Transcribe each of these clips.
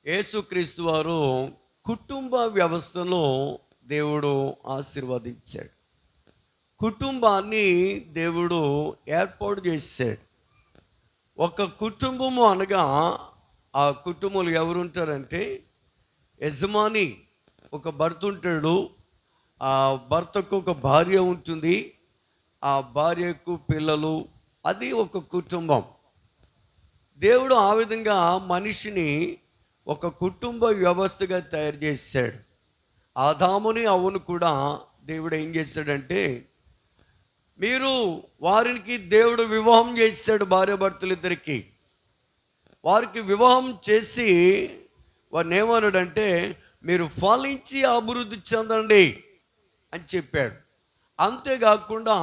యేసుక్రీస్తు వారు కుటుంబ వ్యవస్థలో దేవుడు ఆశీర్వదించాడు. కుటుంబాన్ని దేవుడు ఏర్పాటు చేశాడు. ఒక కుటుంబము అనగా ఆ కుటుంబంలో ఎవరుంటారంటే యజమాని, ఒక భర్త ఉంటాడు. ఆ భర్తకు ఒక భార్య ఉంటుంది, ఆ భార్యకు పిల్లలు. అది ఒక కుటుంబం. దేవుడు ఆ విధంగా మనిషిని ఒక కుటుంబ వ్యవస్థగా తయారు చేశాడు. ఆదాముని అవ్వను కూడా దేవుడు ఏం చేశాడంటే, మీరు వారికి దేవుడు వివాహం చేశాడు. భార్యాభర్తలిద్దరికి వారికి వివాహం చేసి వారిని ఏమన్నాడంటే, మీరు ఫలించి అభివృద్ధి చెందండి అని చెప్పాడు. అంతేకాకుండా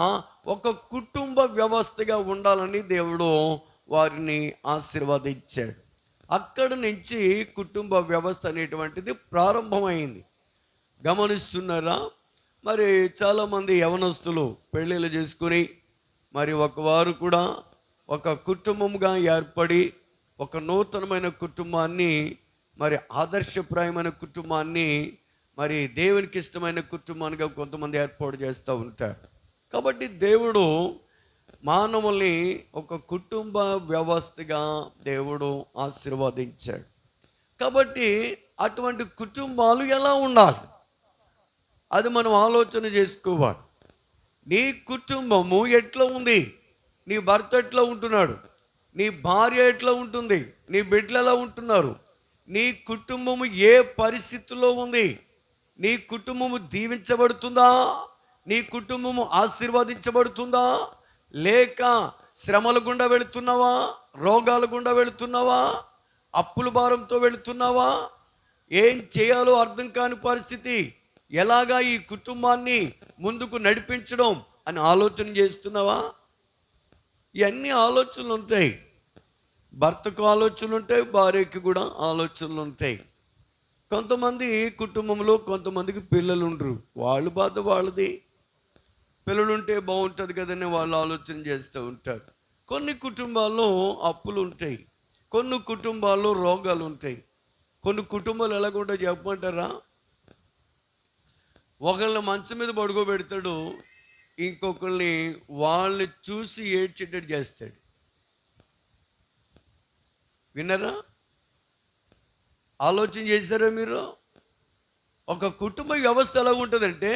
ఒక కుటుంబ వ్యవస్థగా ఉండాలని దేవుడు వారిని ఆశీర్వదించాడు. అక్కడి నుంచి కుటుంబ వ్యవస్థ అనేటువంటిది ప్రారంభమైంది. గమనిస్తున్నారా? మరి చాలామంది యవనస్తులు పెళ్ళిళ్ళు చేసుకుని మరి వారు కూడా ఒక కుటుంబంగా ఏర్పడి ఒక నూతనమైన కుటుంబాన్ని, మరి ఆదర్శప్రాయమైన కుటుంబాన్ని, మరి దేవునికి ఇష్టమైన కుటుంబానిగా కొంతమంది ఏర్పాటు చేస్తూ ఉంటారు. కాబట్టి దేవుడు మానవుల్ని ఒక కుటుంబ వ్యవస్థగా దేవుడు ఆశీర్వదించాడు. కాబట్టి అటువంటి కుటుంబాలు ఎలా ఉండాలి, అది మనం ఆలోచన చేసుకోవాలి. నీ కుటుంబము ఎట్లా ఉంది? నీ భర్త ఎట్లా ఉంటున్నాడు? నీ భార్య ఎట్లా ఉంటుంది? నీ బిడ్డలు ఎలా ఉంటున్నారు? నీ కుటుంబము ఏ పరిస్థితుల్లో ఉంది? నీ కుటుంబము దీవించబడుతుందా? నీ కుటుంబము ఆశీర్వదించబడుతుందా? లేక శ్రమల గుండా వెళుతున్నావా? రోగాల గుండా వెళుతున్నావా? అప్పుల భారంతో వెళుతున్నావా? ఏం చేయాలో అర్థం కాని పరిస్థితి. ఎలాగా ఈ కుటుంబాన్ని ముందుకు నడిపించడం అని ఆలోచన చేస్తున్నావా? ఇవన్నీ ఆలోచనలు ఉంటాయి. భర్తకు ఆలోచనలు ఉంటాయి, భార్యకి కూడా ఆలోచనలు ఉంటాయి. కొంతమంది కుటుంబంలో కొంతమందికి పిల్లలు ఉండరు, వాళ్ళు బాధ వాళ్ళది. పిల్లలుంటే బాగుంటుంది కదని వాళ్ళు ఆలోచన చేస్తూ ఉంటారు. కొన్ని కుటుంబాల్లో అప్పులు ఉంటాయి, కొన్ని కుటుంబాల్లో రోగాలు ఉంటాయి. కొన్ని కుటుంబాలు ఎలాగుంటా చెప్పమంటారా? ఒకళ్ళని మంచం మీద పడుకోబెడతాడు, ఇంకొకరిని వాళ్ళని చూసి ఏడ్చేటట్టు చేస్తాడు. విన్నారా? ఆలోచన చేశారా మీరు? ఒక కుటుంబ వ్యవస్థ ఎలా ఉంటుందంటే,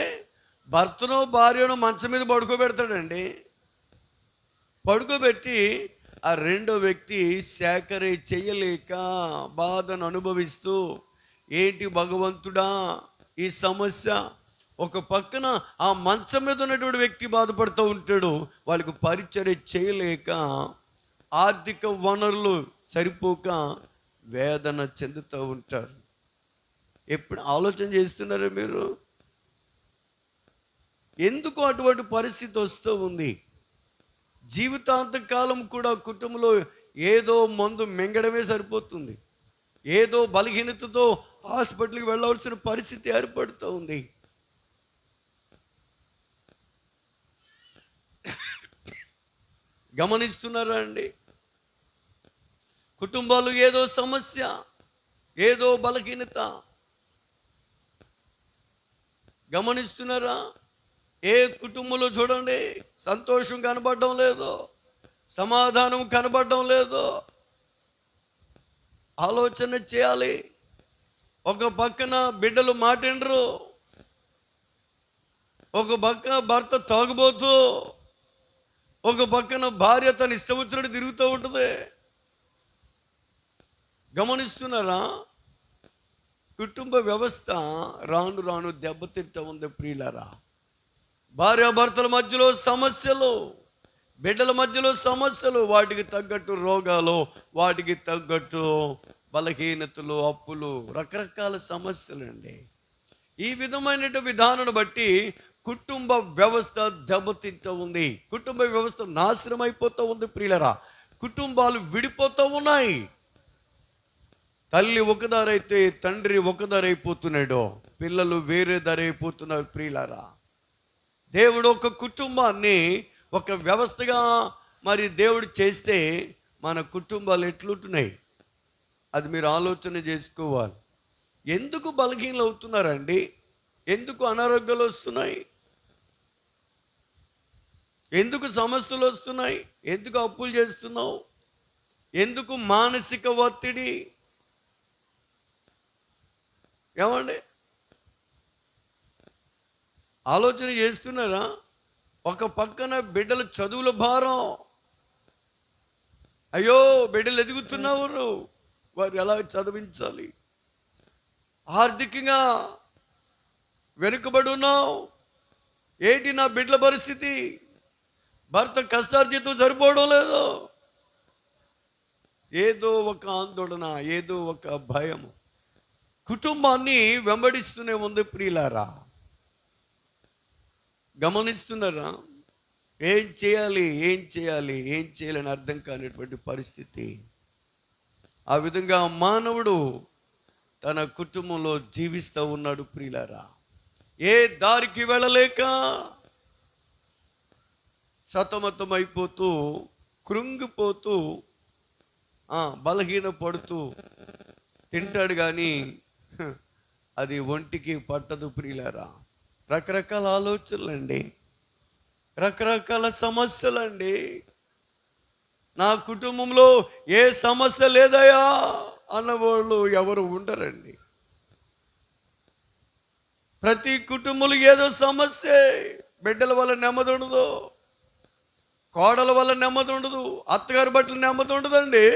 భర్తనో భార్యనో మంచం మీద పడుకోబెడతాడండి. పడుకోబెట్టి ఆ రెండో వ్యక్తి సేకరే చేయలేక బాధను అనుభవిస్తూ, ఏంటి భగవంతుడా ఈ సమస్య. ఒక పక్కన ఆ మంచం మీద ఉన్నటువంటి వ్యక్తి బాధపడుతూ ఉంటాడు, వాళ్ళకి పరిచర్య చేయలేక, ఆర్థిక వనరులు సరిపోక వేదన చెందుతూ ఉంటారు. ఎప్పుడు ఆలోచన చేస్తున్నారా మీరు? ఎందుకు అటువంటి పరిస్థితి వస్తూ ఉంది? జీవితాంతకాలం కూడా కుటుంబంలో ఏదో మందు మింగడమే సరిపోతుంది, ఏదో బలహీనతతో హాస్పిటల్కి వెళ్ళవలసిన పరిస్థితి ఏర్పడుతూ ఉంది. గమనిస్తున్నారా అండి? కుటుంబాలు ఏదో సమస్య, ఏదో బలహీనత. గమనిస్తున్నారా? ఏ కుటుంబంలో చూడండి సంతోషం కనబడడం లేదు, సమాధానం కనబడడం లేదు. ఆలోచన చేయాలి. ఒక పక్కన బిడ్డలు మాటిండ్రు, ఒక పక్క భర్త తాగుబోతూ, ఒక పక్కన భార్య తన ఇష్టం వచ్చినట్టు తిరుగుతూ ఉంటుంది. గమనిస్తున్నారా? కుటుంబ వ్యవస్థ రాను రాను దెబ్బతింటూ ఉంది ప్రియులారా. భార్యాభర్తల మధ్యలో సమస్యలు, బిడ్డల మధ్యలో సమస్యలు, వాటికి తగ్గట్టు రోగాలు, వాటికి తగ్గట్టు బలహీనతలు, అప్పులు, రకరకాల సమస్యలు అండి. ఈ విధమైన విధానాన్ని బట్టి కుటుంబ వ్యవస్థ దెబ్బతింటూ ఉంది. కుటుంబ వ్యవస్థ నాశనం అయిపోతూ ఉంది ప్రియులరా. కుటుంబాలు విడిపోతూ ఉన్నాయి. తల్లి ఒకదారైతే తండ్రి ఒకదారైపోతున్నాడు, పిల్లలు వేరే దారైపోతున్నారు ప్రియులరా. దేవుడు ఒక కుటుంబాన్ని ఒక వ్యవస్థగా మరి దేవుడు చేస్తే మన కుటుంబాలు ఎట్లుంటున్నాయి? అది మీరు ఆలోచన చేసుకోవాలి. ఎందుకు బలహీనలు అవుతున్నారండి? ఎందుకు అనారోగ్యాలు వస్తున్నాయి? ఎందుకు సమస్యలు వస్తున్నాయి? ఎందుకు అప్పులు చేస్తున్నావు? ఎందుకు మానసిక ఒత్తిడి? ఏమండి, ఆలోచన చేస్తున్నారా? ఒక పక్కన బిడ్డల చదువుల భారం. అయ్యో, బిడ్డలు ఎదుగుతున్నారు, వారు ఎలా చదివించాలి? ఆర్థికంగా వెనుకబడి ఉన్నావు, ఏంటి నా బిడ్డల పరిస్థితి? భర్త కష్టార్జితం సరిపోవడం లేదు. ఏదో ఒక ఆందోళన, ఏదో ఒక భయం కుటుంబాన్ని వెంబడిస్తూనే ఉంది. ప్రియులారా, గమనిస్తున్నారా? ఏం చేయాలి, ఏం చేయాలి, ఏం చేయాలని అర్థం కానిటువంటి పరిస్థితి. ఆ విధంగా మానవుడు తన కుటుంబంలో జీవిస్తూ ఉన్నాడు. ప్రియులారా, ఏ దారికి వెళ్ళలేక సతమతమైపోతూ, కృంగిపోతూ, బలహీన పడుతూ తింటాడు, కానీ అది ఒంటికి పట్టదు. ప్రియులారా, రకరకాల ఆలోచనలండి, రకరకాల సమస్యలండి. నా కుటుంబంలో ఏ సమస్య లేదయా అన్నవాళ్ళు ఎవరు ఉండరండి. ప్రతి కుటుంబంలో ఏదో సమస్య. బిడ్డల వల్ల నెమ్మది ఉండదు, కోడల వల్ల నెమ్మది ఉండదు, అత్తగారి బట్టలు నెమ్మది ఉండదండి,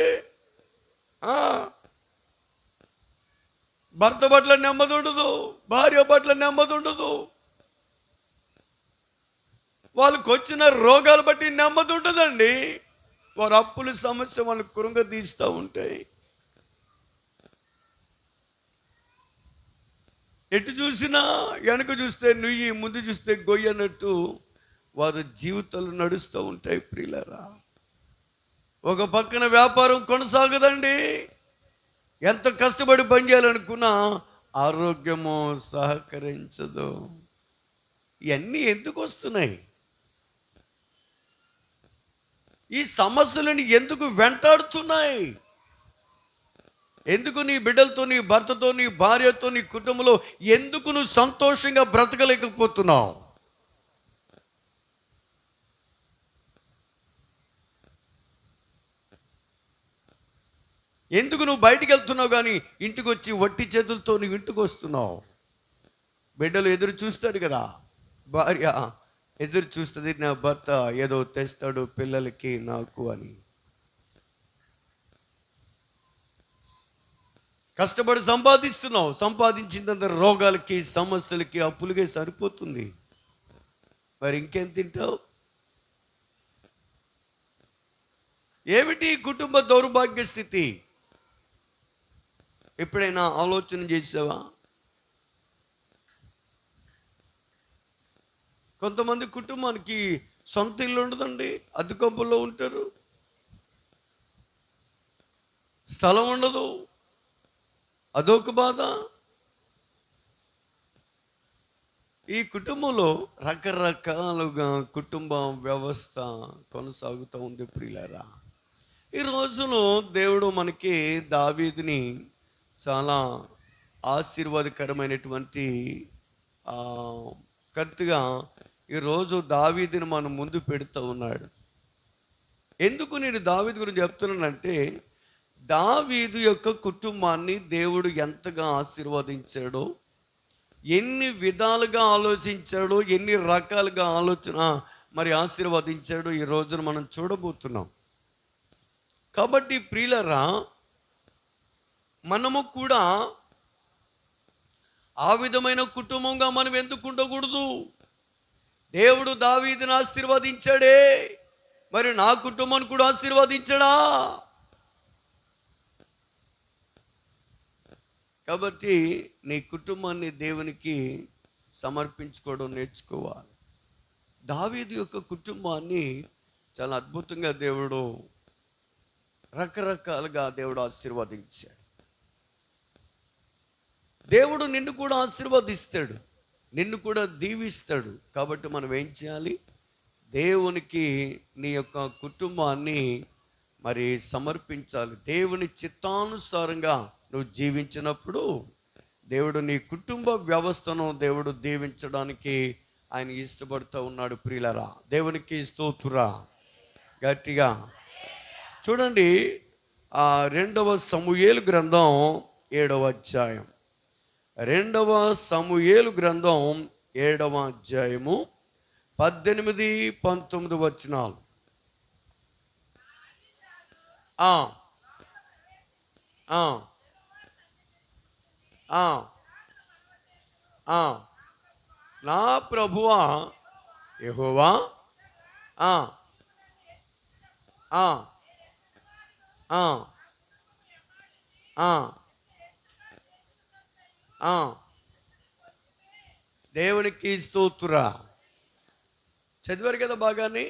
భర్త బట్ల నెమ్మది ఉండదు, భార్య బట్ల నెమ్మది ఉండదు, వాళ్ళకి వచ్చిన రోగాలు బట్టి నెమ్మది ఉండదండి. వారు అప్పుల సమస్య వాళ్ళు కృంగదీస్తూ ఉంటాయి. ఎటు చూసినా, వెనక చూస్తే నుయ్యి, ముందు చూస్తే గొయ్యి అన్నట్టు వారి జీవితాలు నడుస్తూ ఉంటాయి. ప్రియులారా, ఒక పక్కన వ్యాపారం కొనసాగదండి. ఎంత కష్టపడి పని చేయాలనుకున్నా ఆరోగ్యము సహకరించదు. ఇవన్నీ ఎందుకు వస్తున్నాయి? ఈ సమస్యలను ఎందుకు వెంటాడుతున్నాయి? ఎందుకు నీ బిడ్డలతో, నీ భర్తతో, నీ భార్యతో, నీ కుటుంబంలో ఎందుకు నువ్వు సంతోషంగా బ్రతకలేకపోతున్నావు? ఎందుకు నువ్వు బయటికి వెళ్తున్నావు కానీ ఇంటికి వచ్చి వట్టి చేతులతో నువ్వు ఇంటికి వస్తున్నావు? బిడ్డలు ఎదురు చూస్తాడు కదా, భార్య ఎదురు చూస్తుంది, నా భర్త ఏదో తెస్తాడు పిల్లలకి, నాకు అని. కష్టపడి సంపాదిస్తున్నావు, సంపాదించినంత రోగాలకి, సమస్యలకి, అప్పులకి సరిపోతుంది. మరి ఇంకేం తింటావు? ఏమిటి కుటుంబ దౌర్భాగ్య స్థితి? ఎప్పుడైనా ఆలోచన చేసావా? కొంతమంది కుటుంబానికి సొంత ఇల్లు ఉండదండి, అద్దె కంపుల్లో ఉంటారు, స్థలం ఉండదు, అదొక బాధ. ఈ కుటుంబంలో రకరకాలుగా కుటుంబ వ్యవస్థ కొనసాగుతూ ఉంది. ప్రియులారా, ఈ రోజులో దేవుడు మనకి దావీదుని చాలా ఆశీర్వాదకరమైనటువంటి కరెక్ట్గా ఈరోజు దావీదుని మనం ముందు పెడుతూ ఉన్నాడు. ఎందుకు నేను దావీదు గురించి చెప్తున్నానంటే, దావీదు యొక్క కుటుంబాన్ని దేవుడు ఎంతగా ఆశీర్వదించాడో, ఎన్ని విధాలుగా ఆలోచించాడో, ఎన్ని రకాలుగా ఆశీర్వదించాడో ఈ రోజున మనం చూడబోతున్నాం. కాబట్టి ప్రియులరా, మనము కూడా ఆ విధమైన కుటుంబంగా మనం ఎందుకు ఉండకూడదు? దేవుడు దావీదుని ఆశీర్వదించాడే, మరి నా కుటుంబాన్ని కూడా ఆశీర్వదించడా? కాబట్టి నీ కుటుంబాన్ని దేవునికి సమర్పించుకోవడం నేర్చుకోవాలి. దావీదు యొక్క కుటుంబాన్ని చాలా అద్భుతంగా దేవుడు రకరకాలుగా దేవుడు ఆశీర్వదించాడు. దేవుడు నిన్ను కూడా ఆశీర్వదిస్తాడు, నిన్ను కూడా దీవిస్తాడు. కాబట్టి మనం ఏం చేయాలి? దేవునికి నీ యొక్క కుటుంబాన్ని మరి సమర్పించాలి. దేవుని చిత్తానుసారంగా నువ్వు జీవించినప్పుడు దేవుడు నీ కుటుంబ వ్యవస్థను దేవుడు దీవించడానికి ఆయన ఇష్టపడుతూ ఉన్నాడు. ప్రియులరా, దేవునికి స్తోత్రురా గట్టిగా చూడండి. 2వ సమూయేలు గ్రంథం 7వ అధ్యాయం. 2వ సమూయేలు గ్రంథం 7వ అధ్యాయము 18, 19 వచనాలు. నా ప్రభువా యెహోవా దేవునికి స్తోత్రురా. చదివారు కదా బాగానే.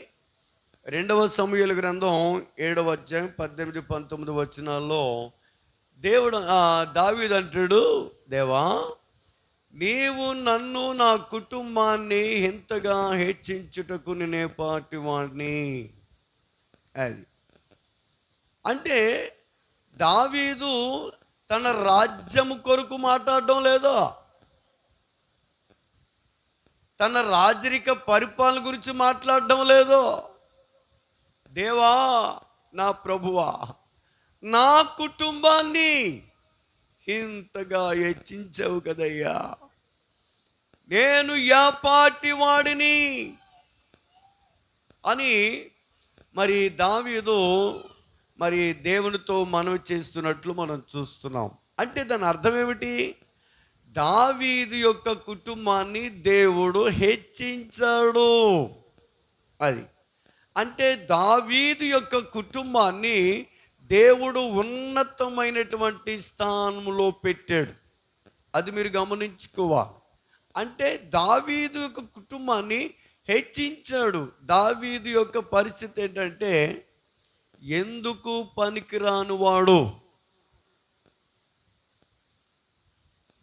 2వ సమూయేలు గ్రంథం 7వ అధ్యాయం 18, 19 వచనాల్లో దేవుడు దావీదు అంటాడు, దేవా నీవు నన్ను నా కుటుంబాన్ని ఎంతగా హెచ్చించుటకు నేనే పాటివాడిని. అది అంటే దావీదు తన రాజ్యం కొరకు మాట్లాడడం లేదో, తన రాజరిక పరిపాలన గురించి మాట్లాడడం లేదో. దేవా నా ప్రభువా నా కుటుంబాన్ని ఇంతగా హెచ్చించావు కదయ్యా, నేను యాపాటి వాడిని అని మరి దావీదు మరి దేవునితో మనవి చేస్తున్నట్లు మనం చూస్తున్నాం. అంటే దాని అర్థం ఏమిటి? దావీదు యొక్క కుటుంబాన్ని దేవుడు హెచ్చించాడు. అది అంటే దావీదు యొక్క కుటుంబాన్ని దేవుడు ఉన్నతమైనటువంటి స్థానంలో పెట్టాడు. అది మీరు గమనించుకోవాలి. అంటే దావీదు యొక్క కుటుంబాన్ని హెచ్చించాడు. దావీదు యొక్క పరిస్థితి ఏంటంటే ఎందుకు పనికిరాని వాడు.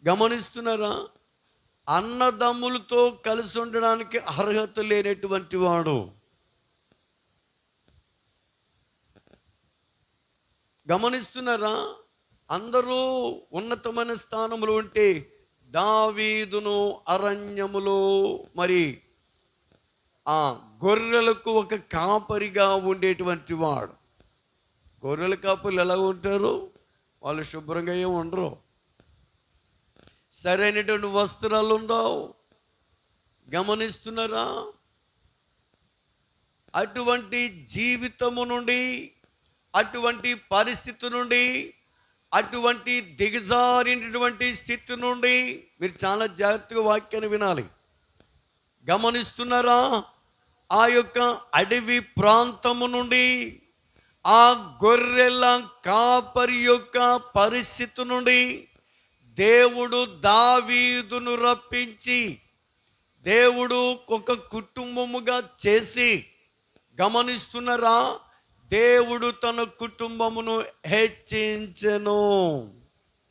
గమనిస్తున్నారా? అన్నదమ్ములతో కలిసి ఉండడానికి అర్హత లేనటువంటి వాడు. గమనిస్తున్నారా? అందరూ ఉన్నతమైన స్థానంలో ఉంటే దావీదును అరణ్యములో మరి గొర్రెలకు ఒక కాపరిగా ఉండేటువంటి వాడు. గొర్రెల కాపరులు ఎలా ఉంటారు? వాళ్ళు శుభ్రంగా ఏమి ఉండరు, సరైనటువంటి వస్త్రాలు ఉండవు. గమనిస్తున్నారా? అటువంటి జీవితము నుండి, అటువంటి పరిస్థితి నుండి, అటువంటి దిగజారినటువంటి స్థితి నుండి మీరు చాలా జాగ్రత్తగా వాక్యాన్ని వినాలి. గమనిస్తున్నారా? ఆ యొక్క అడవి ప్రాంతము నుండి, ఆ గొర్రెల కాపరి యొక్క పరిస్థితి నుండి దేవుడు దావీదును రప్పించి దేవుడు ఒక కుటుంబముగా చేసి, గమనిస్తున్నారా? దేవుడు తన కుటుంబమును హెచ్చించెను.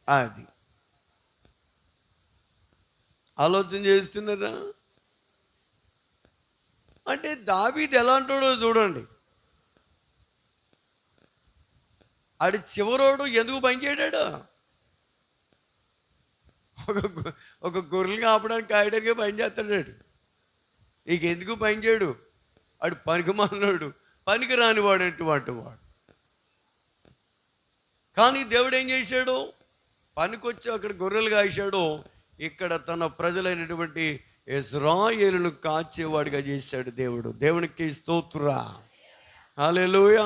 అది ఆలోచన చేస్తున్నారా? అంటే దావీదు ఎలా అంటాడో చూడండి. ఆడు చివరోడు ఎందుకు పనిచేయడాడు? ఒక గొర్రెలు కాపడానికి కాయడానికి పని చేస్తాడు. నీకు ఎందుకు పని చేయడు? ఆడు పనికి మాలినాడు, పనికి రానివాడు అటువంటి వాడు. కానీ దేవుడు ఏం చేశాడు? పనికొచ్చి అక్కడ గొర్రెలు కాశాడు, ఇక్కడ తన ప్రజలైనటువంటి ఇశ్రాయేలును కాచేవాడిగా చేశాడు దేవుడు. దేవునికి స్తోత్రురా, హల్లెలూయా.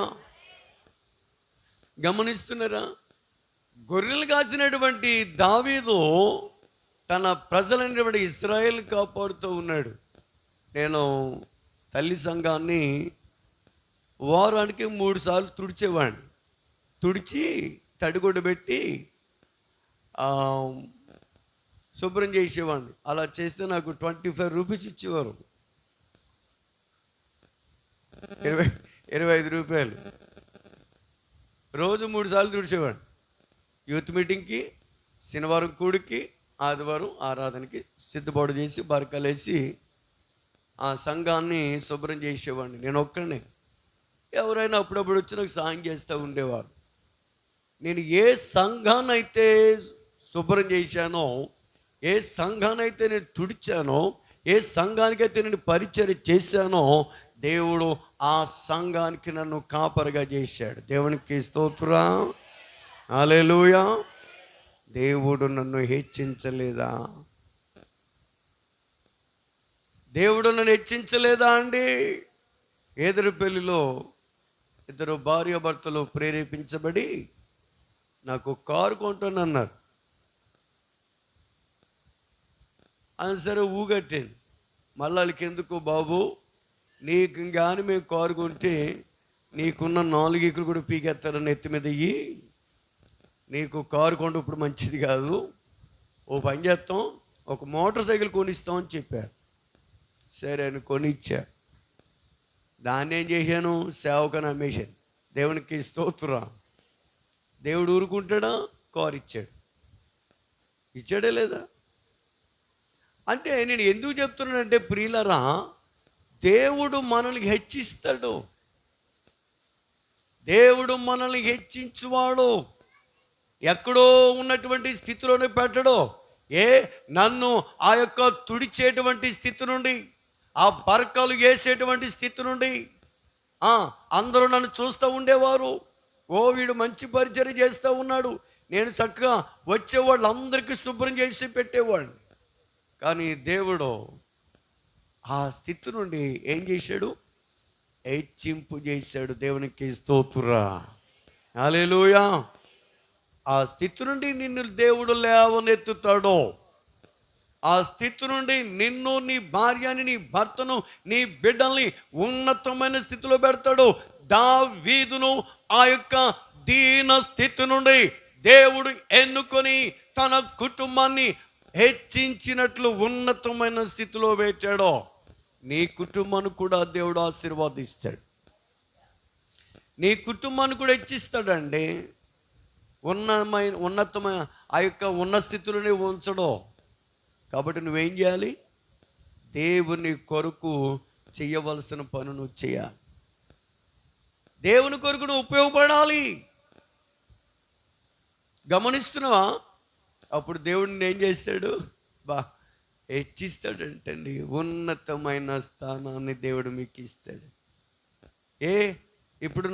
గమనిస్తున్నారా? గొర్రెలు కాచినటువంటి దావీదు తన ప్రజలైనటువంటి ఇశ్రాయేలు కాపాడుతూ ఉన్నాడు. నేను తల్లి సంఘాన్ని వారానికి 3 సార్లు తుడిచేవాడిని. తుడిచి తడిగుడ్డ పెట్టి శుభ్రం చేసేవాడిని. అలా చేస్తే నాకు 25 రూపీస్ ఇచ్చేవారు. 25 రూపాయలు. రోజు 3 సార్లు తుడిచేవాడిని. యూత్ మీటింగ్కి, శనివారం కూడికి, ఆదివారం ఆరాధనకి సిద్ధపాటు చేసి బరకలేసి ఆ సంఘాన్ని శుభ్రం చేసేవాడిని. నేను ఒక్కడినే. ఎవరైనా అప్పుడప్పుడు వచ్చి నాకు సాయం చేస్తూ ఉండేవారు. నేను ఏ సంఘాన్నైతే శుభ్రం చేశానో, ఏ సంఘాన్నైతే నేను తుడిచానో, ఏ సంఘానికైతే నేను పరిచయం చేశానో, దేవుడు ఆ సంఘానికి నన్ను కాపరిగా చేశాడు. దేవునికి స్తోత్రం, హల్లెలూయా. దేవుడు నన్ను హెచ్చించలేదా? దేవుడు నన్ను హెచ్చించలేదా అండి? ఎదురు పెళ్లిలో ఇద్దరు భార్యాభర్తలు ప్రేరేపించబడి నాకు కారు కొంటానన్నారు. అని సరే ఊగట్టాను. మళ్ళీ వాళ్ళకి ఎందుకు బాబు, నీకు కానీ మేము కారు కొంటే నీకున్న 4 ఎకరాలు కూడా పీకేస్తారని ఎత్తి మీద ఇయ్యి, నీకు కారు కొంటే ఇప్పుడు మంచిది కాదు, ఓ పని చేస్తాం, ఒక మోటార్ సైకిల్ కొనిస్తామని చెప్పారు. సరే అని కొనిచ్చా. దాన్ని ఏం చేశాను, సేవకని అమ్మేశాను. దేవునికి స్తోత్రం. దేవుడు ఊరుకుంటాడా? కారు ఇచ్చాడు. ఇచ్చాడే లేదా? అంటే నేను ఎందుకు చెప్తున్నానంటే ప్రియులరా, దేవుడు మనల్ని హెచ్చిస్తాడు. దేవుడు మనల్ని హెచ్చించువాడు. ఎక్కడో ఉన్నటువంటి స్థితిలోనే పెట్టడు. నన్ను ఆ యొక్క తుడిచేటువంటి స్థితి నుండి, ఆ బరకలు వేసేటువంటి స్థితి నుండి అందరూ నన్ను చూస్తూ ఉండేవారు. ఓ వీడు మంచి పరిచర్య చేస్తూ ఉన్నాడు, నేను చక్కగా వచ్చే వాళ్ళందరికీ శుభ్రం చేసి పెట్టేవాడిని. కానీ దేవుడు ఆ స్థితి నుండి ఏం చేశాడు? హెచ్చింపు చేశాడు. దేవునికి స్తోత్రం, హల్లెలూయా. ఆ స్థితి నుండి నిన్ను దేవుడు లేవనెత్తుతాడు. ఆ స్థితి నుండి నిన్ను, నీ భార్యని, నీ భర్తను, నీ బిడ్డల్ని ఉన్నతమైన స్థితిలో పెడతాడు. దావీదును ఆ యొక్క దీన స్థితి నుండి దేవుడు ఎన్నుకొని తన కుటుంబాన్ని హెచ్చించినట్లు ఉన్నతమైన స్థితిలో పెట్టాడు. నీ కుటుంబాన్ని కూడా దేవుడు ఆశీర్వాదిస్తాడు. నీ కుటుంబాన్ని కూడా హెచ్చిస్తాడండి. ఉన్నతమైన ఆ యొక్క ఉన్న స్థితిలోనే ఉంచడం. కాబట్టి నువ్వేం చేయాలి? దేవుని కొరకు చేయవలసిన పని నువ్వు చేయాలి. దేవుని కొరకు నువ్వు ఉపయోగపడాలి. గమనిస్తున్నావా? అప్పుడు దేవుడిని ఏం చేస్తాడు? హెచ్చిస్తాడంటండి. ఉన్నతమైన స్థానాన్ని దేవుడు మీకు ఇస్తాడు. ఇప్పుడు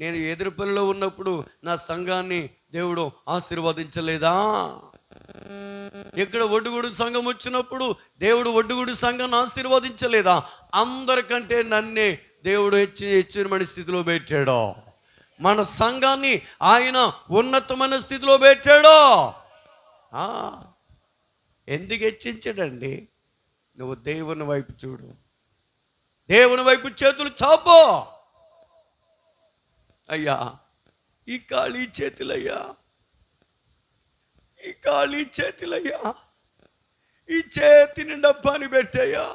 నేను ఎదురు పనిలో ఉన్నప్పుడు నా సంఘాన్ని దేవుడు ఆశీర్వదించలేదా? ఇక్కడ ఒడ్డుగుడు సంఘం వచ్చినప్పుడు దేవుడు ఒడ్డుగుడు సంఘాన్ని ఆశీర్వదించలేదా? అందరికంటే నన్నే దేవుడు హెచ్చరమైన స్థితిలో పెట్టాడు. మన సంఘాన్ని ఆయన ఉన్నతమైన స్థితిలో పెట్టాడు. ఎందుకు హెచ్చించాడండి? నువ్వు దేవుని వైపు చూడు, దేవుని వైపు చేతులు చాపో. అయ్యా ఈ ఖాళీ చేతులయ్యా, ఈ ఖాళీ చేతులయ్యా, ఈ చేతి నిండా పని పెట్టయ్యా.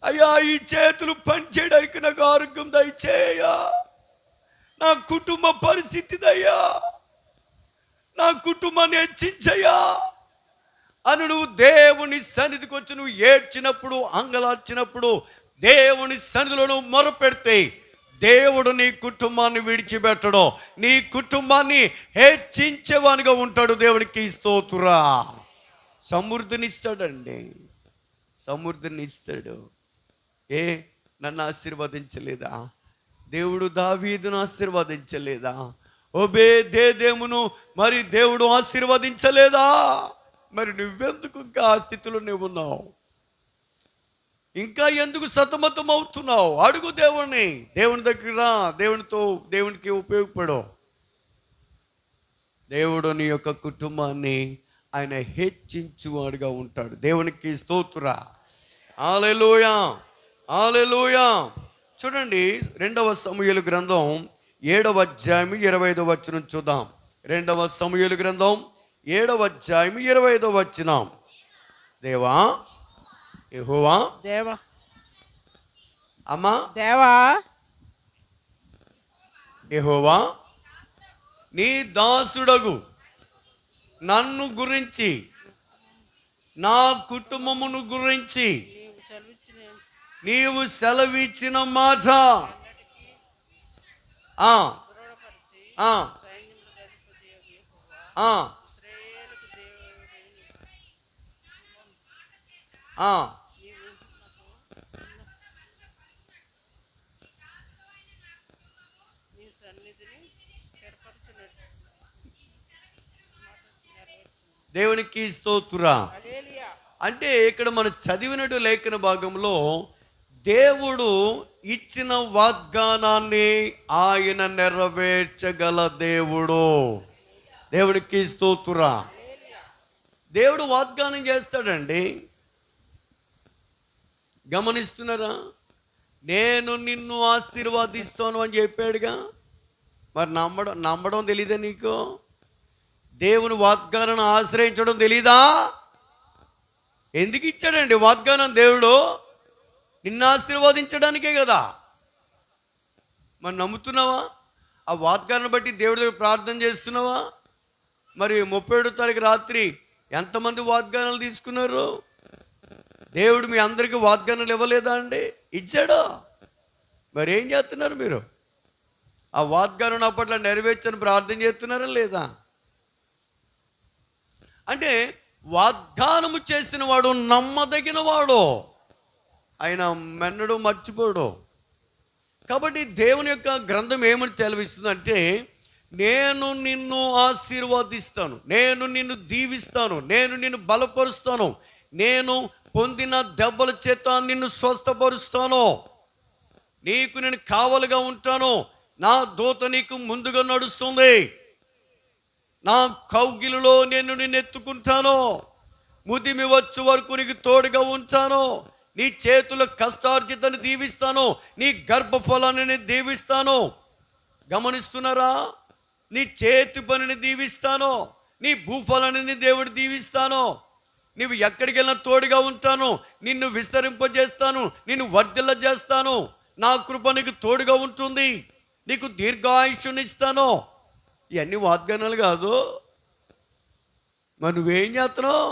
అయ్యా ఈ చేతులు పని చేయడానికి నాకు ఆరోగ్యం దయచేయ్యా. నా కుటుంబ పరిస్థితి దయ్యా, నా కుటుంబాన్ని హెచ్చించయ్యా అని నువ్వు దేవుని సన్నిధికి వచ్చి నువ్వు ఏడ్చినప్పుడు, అంగలార్చినప్పుడు, దేవుని సన్నిధిలో నువ్వు మొరపెడితే దేవుడు నీ కుటుంబాన్ని విడిచిపెట్టడు, నీ కుటుంబాన్ని హెచ్చించేవానిగా ఉంటాడు. దేవునికి స్తోత్రం. సమృద్ధినిస్తాడండి, సమృద్ధినిస్తాడు. నన్ను ఆశీర్వదించలేదా దేవుడు? దావీదును ఆశీర్వదించలేదా? ఓబేదేదోమును మరి దేవుడు ఆశీర్వదించలేదా? మరి నువ్వెందుకు ఇంకా ఆ స్థితిలో నువ్వు ఉన్నావు? ఇంకా ఎందుకు సతమతం అవుతున్నావు? అడుగు దేవుణ్ణి. దేవుని దగ్గర రా, దేవునికి ఉపయోగపడు. దేవుడు నీ యొక్క కుటుంబాన్ని ఆయన హెచ్చించువాడుగా ఉంటాడు. దేవునికి స్తోత్రం, హల్లెలూయా, హల్లెలూయా. చూడండి 2వ సమూయేలు గ్రంథం 7వ అధ్యాయం 25వ వచనం చూద్దాం. 2వ సమూయేలు గ్రంథం 7వ అధ్యాయం 25వ వచనం. దేవా, యెహోవా, దేవా, అమ్మా, దేవా, యెహోవా నీ దాసుడగు నన్ను గురించి, నా కుటుంబమును గురించి నీవు సెలవిచ్చిన మాట ఆ, దృఢపరిచి ఆ, సైన్యములకు అధిపతియగు యెహోవా ఆ, ఇశ్రాయేలుకు దేవుడైన ఆ. నీవు నీ సన్నిధిని ఏర్పరచినట్టు నెరవేర్చును. దేవునికి స్తోత్రం. హల్లెలూయా. అంటే ఇక్కడ మనం చదివినట్టు లేఖన భాగంలో దేవుడు ఇచ్చిన వాగ్దానాన్ని ఆయన నెరవేర్చగల దేవుడు. దేవునికి స్తోత్రం. హల్లెలూయా. దేవుడు వాగ్దానం చేస్తాడండి. గమనిస్తున్నారా? నేను నిన్ను ఆశీర్వదిస్తాను అని చెప్పాడుగా. మరి నమ్మడం తెలీదా నీకు? దేవుని వాగ్దానాన్ని ఆశ్రయించడం తెలీదా? ఎందుకు ఇచ్చాడండి వాగ్దానం దేవుడు? నిన్ను ఆశీర్వదించడానికే కదా. మరి నమ్ముతున్నావా? ఆ వాగ్దానం బట్టి దేవుడి దగ్గర ప్రార్థన చేస్తున్నావా? మరి 31వ తారీఖు రాత్రి ఎంతమంది వాగ్దానాలు తీసుకున్నారు? దేవుడు మీ అందరికీ వాగ్దానాలు ఇవ్వలేదా అండి? ఇచ్చాడు. మరి ఏం చేస్తున్నారు మీరు? ఆ వాగ్దానం అప్పట్లో నెరవేర్చని ప్రార్థన చేస్తున్నారా లేదా? అంటే వాగ్దానము చేసిన వాడు నమ్మదగిన వాడు, ఆయన మెన్నడు మర్చిపోడు. కాబట్టి దేవుని యొక్క గ్రంథం ఏమని తెలివిస్తుందంటే, నేను నిన్ను ఆశీర్వదిస్తాను, నేను నిన్ను దీవిస్తాను, నేను నిన్ను బలపరుస్తాను, నేను పొందిన దెబ్బల చేత నిన్ను స్వస్థపరుస్తాను, నీకు నేను కావలిగా ఉంటాను, నా దూత నీకు ముందుగా నడుస్తుంది, నా కౌగిలిలో నేను నిన్ను ఎత్తుకుంటాను, ముదిమి వచ్చు వరకు నీకు తోడుగా ఉంటాను, నీ చేతుల కష్టార్జితాన్ని దీవిస్తాను, నీ గర్భఫలాన్ని నేను దీవిస్తాను. గమనిస్తున్నారా? నీ చేతి పనిని దీవిస్తాను, నీ భూఫలాన్ని దేవుడు దీవిస్తాను, నీవు ఎక్కడికి వెళ్ళినా తోడుగా ఉంటాను, నిన్ను విస్తరింపజేస్తాను, నిన్ను వర్ధిల్ల చేస్తాను, నా కృప నీకు తోడుగా ఉంటుంది, నీకు దీర్ఘాయుష్యుని ఇస్తాను. ఇవన్నీ వాగ్దానాలు కాదు. మరి నువ్వేం చేస్తున్నావు?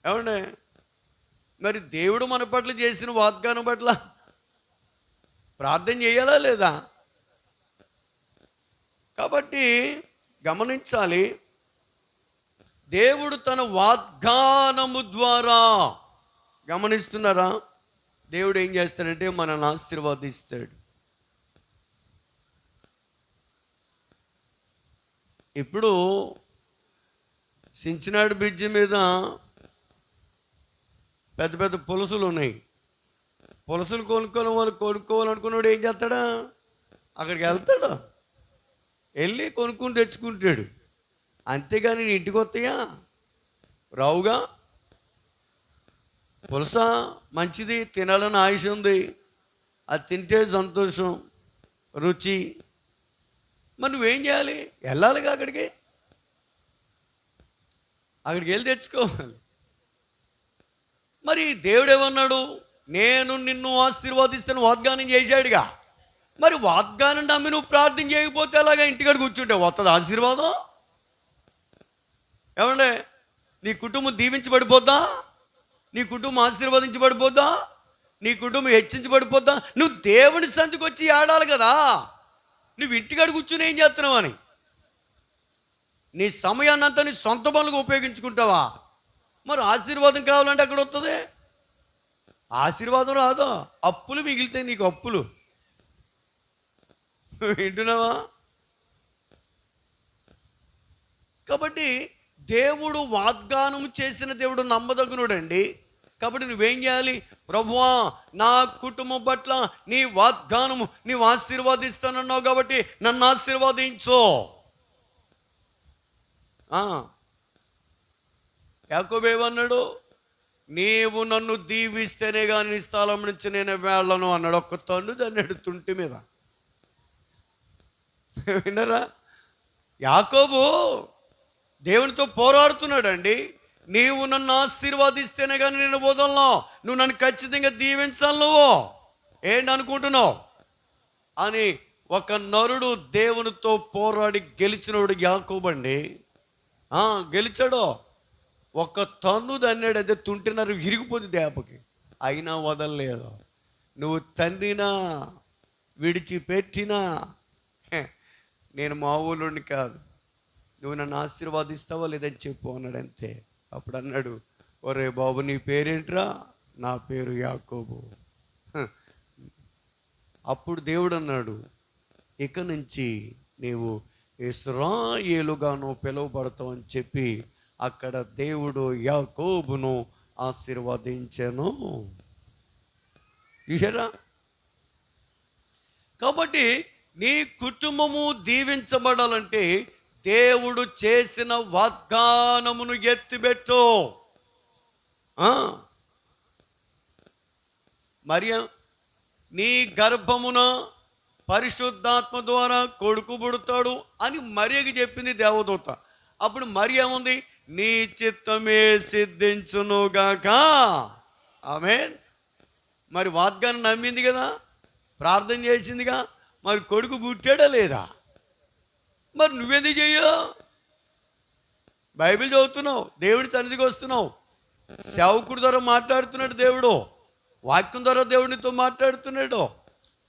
ఏమండి? మరి దేవుడు మన పట్ల చేసిన వాగ్దానం పట్ల ప్రార్థన చేయాలా లేదా? కాబట్టి గమనించాలి, దేవుడు తన వాగ్దానము ద్వారా, గమనిస్తున్నారా, దేవుడు ఏం చేస్తాడంటే మనల్ని ఆశీర్వదిస్తాడు. ఇప్పుడు సించినాడు బ్రిడ్జి మీద పెద్ద పెద్ద పులసలు ఉన్నాయి. పులసలు కొనుక్కోవాలనుకున్నాడు ఏం చేస్తాడా? అక్కడికి వెళ్తాడు, వెళ్ళి కొనుక్కుని తెచ్చుకుంటాడు. అంతేగాని నీ ఇంటికి వస్తాయా? రావుగా. పులస మంచిది, తినాలని ఆయుష్ ఉంది, అది తింటే సంతోషం, రుచి. మరి నువ్వేం చేయాలి? వెళ్ళాలిగా అక్కడికి వెళ్ళి తెచ్చుకోవాలి. మరి దేవుడు ఏమన్నాడు? నేను నిన్ను ఆశీర్వదిస్తాను వాగ్దానం చేశాడుగా. మరి వాగ్దానం నమ్మి నువ్వు ప్రార్థన చేయకపోతే అలాగా ఇంటికాడ కూర్చుంటే వస్తుంది ఆశీర్వాదం? ఏమండే? నీ కుటుంబం దీవించబడిపోద్దా? నీ కుటుంబం ఆశీర్వదించబడిపోద్దా? నీ కుటుంబం హెచ్చించబడిపోద్దా? నువ్వు దేవుని సంధికి వచ్చి ఆడాలి కదా. నువ్వు ఇంటికాడ కూర్చుని ఏం చేస్తున్నావు అని నీ సమయాన్ని అంతా నీ సొంత పనులకు ఉపయోగించుకుంటావా? మరి ఆశీర్వాదం కావాలంటే అక్కడ వస్తుంది. ఆశీర్వాదం రాదు, అప్పులు మిగిలితే నీకు అప్పులు. వింటున్నావా? కాబట్టి దేవుడు వాగ్దానం చేసిన దేవుడు నమ్మదగినుడండి. కాబట్టి నువ్వేం చేయాలి? ప్రభువా, నా కుటుంబం పట్ల నీ వాగ్దానము నీవు ఆశీర్వాదిస్తానన్నావు కాబట్టి నన్ను ఆశీర్వదించు. యాకోబు ఏమన్నాడు? నీవు నన్ను దీవిస్తేనే కానీ నీ స్థలం నుంచి నేను వెళ్ళను అన్నాడు. ఒక్క తండ్రి దాన్ని తుంటి మీద. విన్నారా? యాకోబు దేవునితో పోరాడుతున్నాడండి. నీవు నన్ను ఆశీర్వాదిస్తేనే కానీ నేను వదలను, నువ్వు నన్ను ఖచ్చితంగా దీవించాలి, నువ్వు ఏంటి అనుకుంటున్నావు అని ఒక నరుడు దేవునితో పోరాడి గెలిచినోడు యాకోబు అండి. గెలిచాడు. ఒక తన్ను దన్నాడు, అదే తుంటినారు ఇరిగిపోతుంది దెబ్బకి, అయినా వదలలేదు. నువ్వు తండ్రినా, విడిచిపెట్టినా హే, నేను మా ఊళ్ళోని కాదు, నువ్వు నన్ను ఆశీర్వాదిస్తావా లేదని చెప్పు అన్నాడు అంతే. అప్పుడు అన్నాడు, ఒరే బాబు నీ పేరేంట్రా? నా పేరు యాకోబు. హ. అప్పుడు దేవుడు అన్నాడు, ఇక నుంచి నీవు ఇశ్రాయేలుగాను పిలువబడతావు అని చెప్పి అక్కడ దేవుడు యాకోబును ఆశీర్వదించెను. చూసారా? కాబట్టి నీ కుటుంబము దీవించబడాలంటే దేవుడు చేసిన వాగ్దానమును ఎత్తిపెట్టు. మరియా, నీ గర్భమున పరిశుద్ధాత్మ ద్వారా కొడుకు పుడతాడు అని మరియకి చెప్పింది దేవదూత. అప్పుడు మరియ ఏముంది? నీ చిత్తమే సిద్ధించునుగాక. ఆమేన్. మరి వాగ్దానం నమ్మింది కదా, ప్రార్థన చేసిందిగా, మరి కొడుకు పుట్టాడా లేదా? మరి నువ్వెందుకు చెయ్యో? బైబిల్ చదువుతున్నావు, దేవుడి సన్నిధికి వస్తున్నావు, సేవకుడి ద్వారా మాట్లాడుతున్నాడు దేవుడు, వాక్యం ద్వారా దేవుడితో మాట్లాడుతున్నాడు.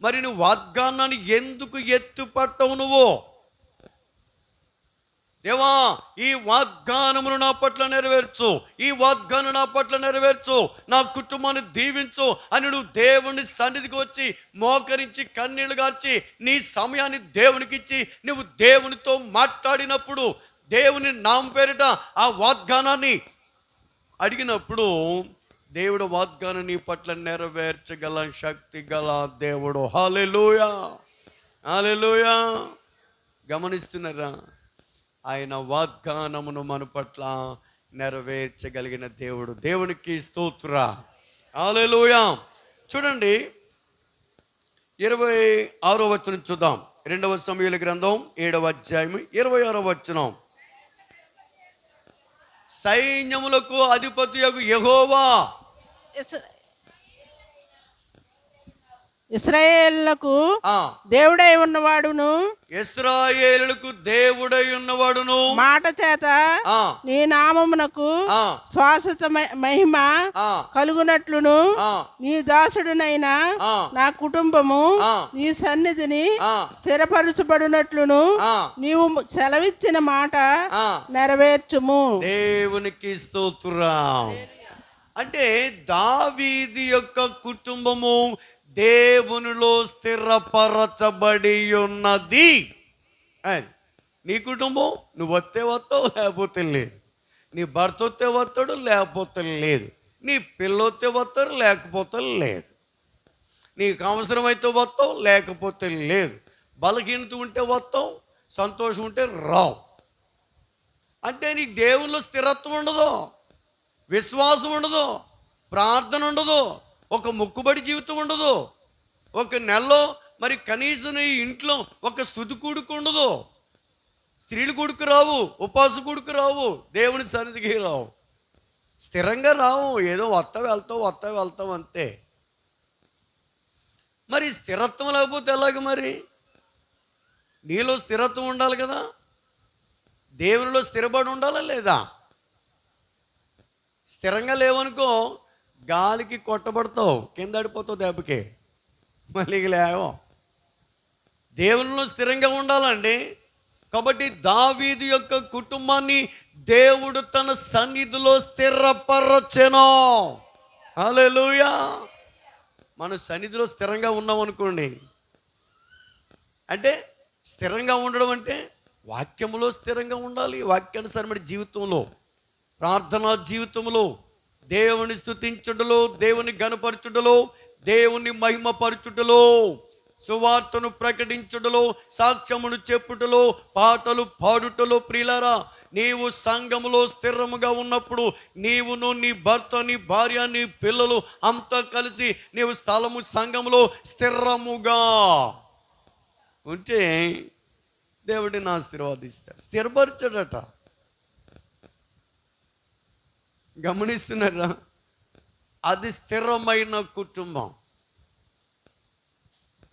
మరి నువ్వు వాగ్దానాన్ని ఎందుకు ఎత్తుపట్టవు? నువ్వు దేవా ఈ వాగ్దానమును నా పట్ల నెరవేర్చు, ఈ వాగ్దానం నా పట్ల నెరవేర్చు, నా కుటుంబాన్ని దీవించు అని నువ్వు దేవుని సన్నిధికి వచ్చి మోకరించి కన్నీళ్లు గార్చి నీ సమయాన్ని దేవునికి ఇచ్చి నువ్వు దేవునితో మాట్లాడినప్పుడు, దేవుని నామ పేరిట ఆ వాగ్దానాన్ని అడిగినప్పుడు దేవుడు వాగ్దానం నీ పట్ల నెరవేర్చగల శక్తి గల దేవుడు. హల్లెలూయా, హల్లెలూయా. గమనిస్తున్నారా? ఆయన వాగ్దానమును మన పట్ల నెరవేర్చగలిగిన దేవుడు. దేవునికి స్తోత్ర. హల్లెలూయా. చూడండి 26వ వచనం చూద్దాం. 2వ సమూయేలు గ్రంథం 7వ అధ్యాయం 26వ వచనం. సైన్యములకు అధిపతియగు యెహోవా ఇశ్రాయేలులకు దేవుడై ఉన్నవాడును, ఇశ్రాయేలులకు దేవుడై ఉన్నవాడును, మాట చేత నీ నామమునకు శాశ్వత మహిమ కలుగునట్లును నీ దాసుడునైన నా కుటుంబము నీ సన్నిధిని స్థిరపరచబడినట్లును నీవు సెలవిచ్చిన మాట నెరవేర్చుము. దేవునికి స్తోత్రం. అంటే దావీదు యొక్క కుటుంబము దేవునిలో స్థిరపరచబడి ఉన్నది. నీ కుటుంబం నువ్వు వస్తే వస్తావు, లేకపోతే లేదు. నీ భర్త వస్తే వస్తాడు, లేకపోతే లేదు. నీ పిల్ల వస్తే వస్తారు, లేకపోతే లేదు. నీకు అవసరమైతే వస్తావు, లేకపోతే లేదు. బలహీనత ఉంటే వస్తావు, సంతోషం ఉంటే రావు. అంటే నీకు దేవునిలో స్థిరత్వం ఉండదు, విశ్వాసం ఉండదు, ప్రార్థన ఉండదు, ఒక మొక్కుబడి జీవితం ఉండదు. ఒక నెలలో మరి కనీసం నీ ఇంట్లో ఒక స్తుతి కూడుకు ఉండదు, స్త్రీలు కూడుకు రావు, ఉపాస కూడుకు రావు, దేవుని సన్నిధికి రావు, స్థిరంగా రావు. ఏదో వస్తా వెళ్తావు అంతే. మరి స్థిరత్వం లేకపోతే ఎలాగ? మరి నీలో స్థిరత్వం ఉండాలి కదా, దేవునిలో స్థిరపడి ఉండాలా లేదా? స్థిరంగా లేవనుకో, గాలికి కొట్టబడతావు, కింద పడిపోతావు దెబ్బకి, మళ్ళీ లేవో. దేవునిలో స్థిరంగా ఉండాలండి. కాబట్టి దావీదు యొక్క కుటుంబాన్ని దేవుడు తన సన్నిధిలో స్థిరపరచెను. హల్లెలూయా. మన సన్నిధిలో స్థిరంగా ఉన్నాం అనుకోండి, అంటే స్థిరంగా ఉండడం అంటే వాక్యములో స్థిరంగా ఉండాలి, వాక్యానుసారమైన జీవితంలో, ప్రార్థనా జీవితంలో, దేవుని స్తుతించుటలో, దేవుని ఘనపరచుటలో, దేవుని మహిమపరచుటలో, సువార్తను ప్రకటించుటలో, సాక్ష్యమును చెప్పుటలో, పాటలు పాడుటలో. ప్రియులారా, నీవు సంఘములో స్థిరముగా ఉన్నప్పుడు నీవును, నీ భర్త, నీ భార్య, నీ పిల్లలు అంతా కలిసి నీవు స్థలము సంఘములో స్థిరముగా ఉంటే దేవుడిని ఆశీర్వాదిస్తాడు, స్థిరపరచడట. గమనిస్తున్నారా? అది స్థిరమైన కుటుంబం.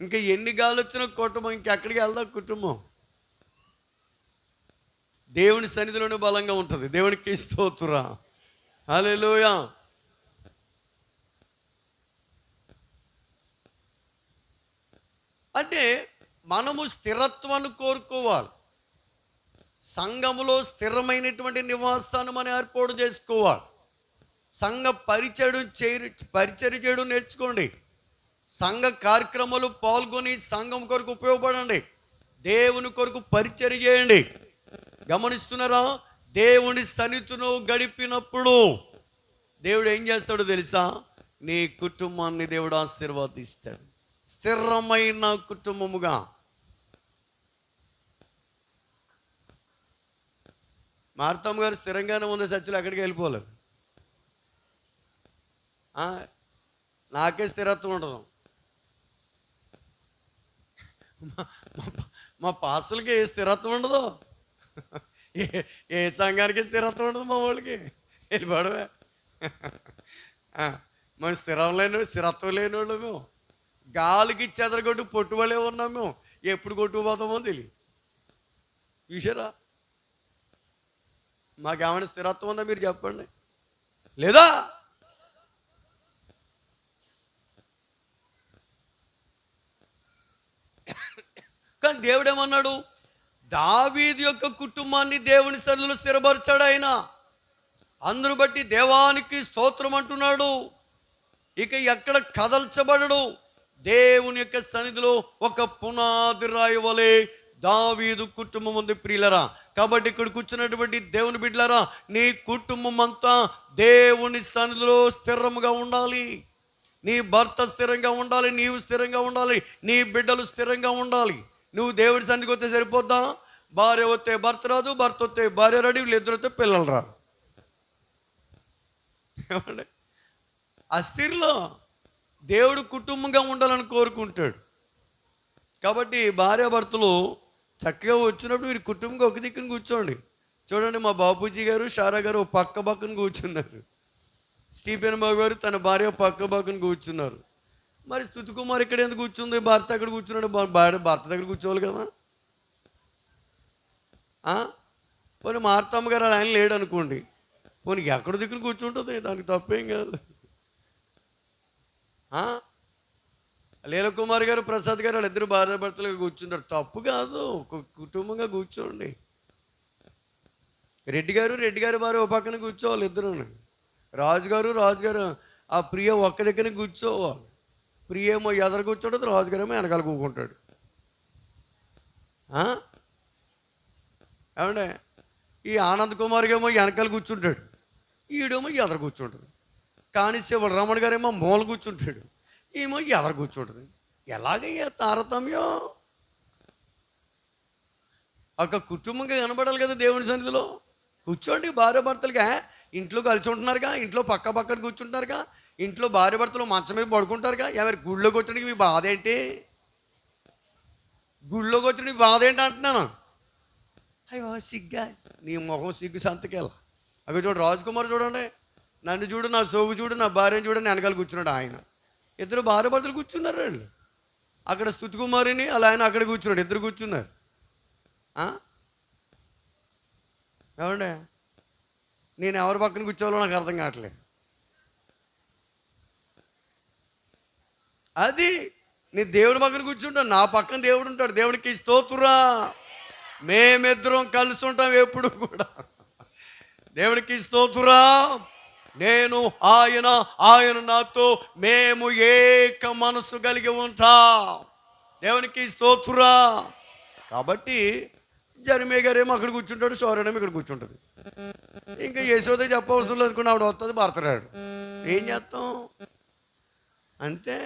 ఇంకా ఎన్ని గాలు వచ్చిన కుటుంబం ఇంకెక్కడికి వెళ్దా కుటుంబం? దేవుని సన్నిధిలోనే బలంగా ఉంటుంది. దేవునికి స్తోత్రం. హల్లెలూయా. అంటే మనము స్థిరత్వాన్ని కోరుకోవాలి. సంఘములో స్థిరమైనటువంటి నివాసాన్ని మనం ఏర్పాటు చేసుకోవాలి. సంఘ పరిచర్య చేయడం నేర్చుకోండి. సంఘ కార్యక్రమాలు పాల్గొని సంఘం కొరకు ఉపయోగపడండి. దేవుని కొరకు పరిచర్య చేయండి. గమనిస్తున్నారా? దేవుని సన్నిధిలో గడిపినప్పుడు దేవుడు ఏం చేస్తాడో తెలుసా? నీ కుటుంబాన్ని దేవుడు ఆశీర్వదిస్తాడు. స్థిరమైన కుటుంబముగా. మార్తమ్మ గారు స్థిరంగానే ఉంది, సత్యులు ఎక్కడికి వెళ్ళిపోలేదు. నాకే స్థిరత్వం ఉండదు. మా పాస్టర్లకి ఏ స్థిరత్వం ఉండదు, ఏ సంఘానికి స్థిరత్వం ఉండదు. మా వాళ్ళకి వెళ్ళిపోవడమే. మేము స్థిరత్వం లేని వాళ్ళు. మేము గాలికి చెదరగొట్టు పొట్టువలే ఉన్నాం. మేము ఎప్పుడు కొట్టుకుపోతామో తెలియదు. చూసారా? మాకేమైనా స్థిరత్వం ఉందా మీరు చెప్పండి? లేదా? కానీ దేవుడు ఏమన్నాడు? దావీదు యొక్క కుటుంబాన్ని దేవుని సన్నిధిలో స్థిరపరిచాడు ఆయన. అందరూ బట్టి దేవానికి స్తోత్రం అంటున్నాడు. ఇక ఎక్కడ కదల్చబడడు. దేవుని యొక్క సన్నిధిలో ఒక పునాది రాయి వలె దావీదు కుటుంబం ఉంది ప్రియులరా. కాబట్టి ఇక్కడ కూర్చున్నటువంటి దేవుని బిడ్డలారా, నీ కుటుంబం అంతా దేవుని సన్నిధిలో స్థిరంగా ఉండాలి. నీ భర్త స్థిరంగా ఉండాలి, నీవు స్థిరంగా ఉండాలి, నీ బిడ్డలు స్థిరంగా ఉండాలి. నువ్వు దేవుడి సన్నిధికి వస్తే సరిపోద్దా? భార్య వస్తే భర్త రాదు, భర్త వస్తే భార్య రాడు, వీళ్ళిద్దరు వస్తే పిల్లలు రాదు. ఏమండి? అస్థిరలో దేవుడు కుటుంబంగా ఉండాలని కోరుకుంటాడు. కాబట్టి భార్యాభర్తలు చక్కగా వచ్చినప్పుడు మీరు కుటుంబంగా ఒక దిక్కున కూర్చోండి. చూడండి, మా బాపూజీ గారు షారా గారు పక్క పక్కన కూర్చున్నారు. స్టీఫెన్ బాబు గారు తన భార్య పక్క పక్కన కూర్చున్నారు. మరి స్తుతి కుమార్ ఇక్కడ ఎందుకు కూర్చుంది? భర్త అక్కడ కూర్చున్నాడు. భర్త దగ్గర కూర్చోవాలి కదా. పోనీ మార్తమ్మ గారు ఆయన లేడు అనుకోండి, పోనీ ఎక్కడ దిక్కున కూర్చుంటుంది, దానికి తప్పేం కాదు. లీల కుమార్ గారు ప్రసాద్ గారు వాళ్ళిద్దరు భార్యాభర్తలుగా కూర్చుంటారు, తప్పు కాదు. కుటుంబంగా కూర్చోండి. రెడ్డి గారు భార్య ఒక పక్కన కూర్చోవాలి ఇద్దరు. రాజుగారు ఆ ప్రియ ఒక్క దగ్గర కూర్చోవాలి. ప్రియ ఏమో ఎదర కూర్చోండి, రాజుగారు ఏమో వెనకాల కూకుంటాడు. ఏమంటే ఈ ఆనంద్ కుమార్ ఏమో వెనకాల కూర్చుంటాడు, ఈడేమో ఎదర కూర్చుంటుంది. కానిస్టేబుల్ రమణ గారేమో మూల కూర్చుంటాడు, ఏమో ఎదర కూర్చుంటుంది. ఎలాగయ్యా తారతమ్యం? ఒక కుటుంబంగా కనబడాలి కదా దేవుని సన్నిధిలో. కూర్చోండి భార్యాభర్తలుగా. ఇంట్లో కలిసి ఉంటున్నారుగా, ఇంట్లో పక్క పక్కన కూర్చుంటున్నారుగా, ఇంట్లో భార్యాభర్తలు మంచం మీద పడుకుంటారుగా. ఎవరి గుళ్ళోకి వచ్చడానికి మీ బాధ ఏంటి? గుళ్ళోకి వచ్చి మీ బాధ ఏంటి అంటున్నాను. అయ్యో సిగ్గా, నీ మొహం సిగ్గు సంతకెళ్ళ. అక్కడ చూడు, రాజకుమార్ చూడండి, నన్ను చూడు, నా సోగు చూడు, నా భార్యను చూడండి, వెనకాల కూర్చున్నాడు ఆయన. ఇద్దరు భార్యాభర్తలు కూర్చున్నారు వాళ్ళు. అక్కడ స్తుతి కుమారిని అలా ఆయన అక్కడ కూర్చున్నాడు, ఇద్దరు కూర్చున్నారు. ఏమండే, నేను ఎవరి పక్కన కూర్చోవాలో నాకు అర్థం కావట్లేదు. అది నీ దేవుడి పక్కన కూర్చుంటాను, నా పక్కన దేవుడు ఉంటాడు. దేవునికి స్తోత్రురా. మేమిద్దరం కలిసి ఉంటాం ఎప్పుడు కూడా. దేవునికి స్తోత్రురా. నేను ఆయన నాతో, మేము ఏక మనసు కలిగి ఉంటాం. దేవునికి స్తోత్రురా. కాబట్టి జర్మే గారేమో అక్కడ కూర్చుంటాడు, సౌర్యనేమో ఇక్కడ కూర్చుంటుంది. ఇంకా యశోద చెప్పవలసిన అనుకున్న ఆవిడ వస్తుంది, భర్తరాడు. ఏం చేస్తాం? అంతే.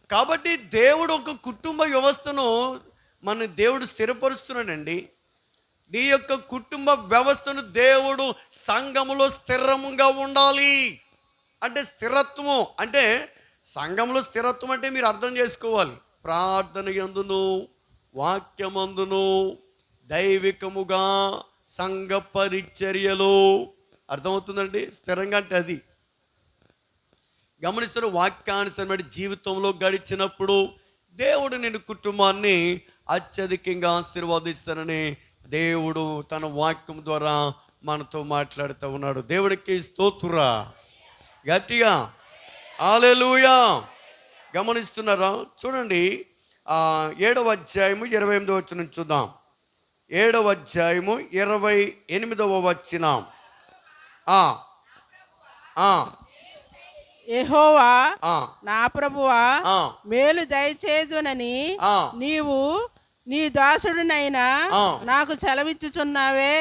కాబట్టి దేవుడు ఒక కుటుంబ వ్యవస్థను మన దేవుడు స్థిరపరుస్తున్నాడండి. నీ యొక్క కుటుంబ వ్యవస్థను దేవుడు సంఘములో స్థిరంగా ఉండాలి అంటే స్థిరత్వము అంటే సంఘంలో స్థిరత్వం అంటే మీరు అర్థం చేసుకోవాలి. ప్రార్థన యందును వాక్యమందును దైవికముగా సంఘ పరిచర్యలు. అర్థమవుతుందండి? స్థిరంగా అంటే అది గమనిస్తారు. వాక్యానుసరమైన జీవితంలో గడిచినప్పుడు దేవుడు నేను కుటుంబాన్ని అత్యధికంగా ఆశీర్వదిస్తానని దేవుడు తన వాక్యం ద్వారా మనతో మాట్లాడుతూ ఉన్నాడు. దేవుడికి స్తోత్రురా. గట్టిగా హల్లెలూయా. గమనిస్తున్నారా? చూడండి 7వ అధ్యాయము 28వ వచనం చూద్దాం. 7వ అధ్యాయము 28వ వచనం. యెహోవా నా ప్రభువా, మేలు దయచేదునని నీవు నీ దాసుడునైనా నాకు సెలవిచ్చుచున్నావే.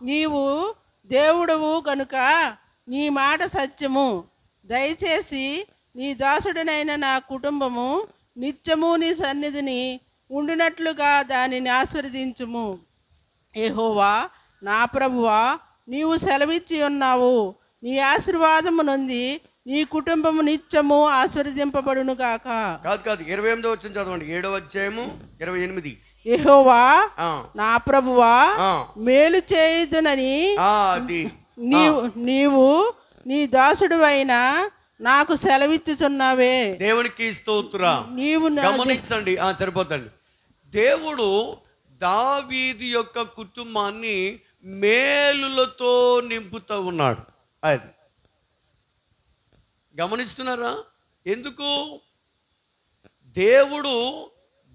నీవు దేవుడవు గనుక నీ మాట సత్యము. దయచేసి నీ దాసుడునైన నా కుటుంబము నిత్యము నీ సన్నిధిని ఉండునట్లుగా దానిని ఆశీర్వదించుము. యెహోవా నా ప్రభువా, నీవు సెలవిచ్చి ఉన్నావు. నీ ఆశీర్వాదము నొంది నీ కుటుంబము నిత్యము ఆశీర్వదింపబడును గాక. కాదు 28వ వచనం చదవండి. 7వ అధ్యాయము 28. యెహోవా నా ప్రభువా, మేలు చేయుదునని నీవు నీ దాసుడువైన నాకు సెలవిచ్చుచున్నావే. దేవునికి స్తోత్రం. నీవు గమనించండి, సరిపోతండి. దేవుడు దావీదు యొక్క కుటుంబాన్ని మేలులతో నింపుతూ ఉన్నాడు. అది గమనిస్తున్నారా? ఎందుకు? దేవుడు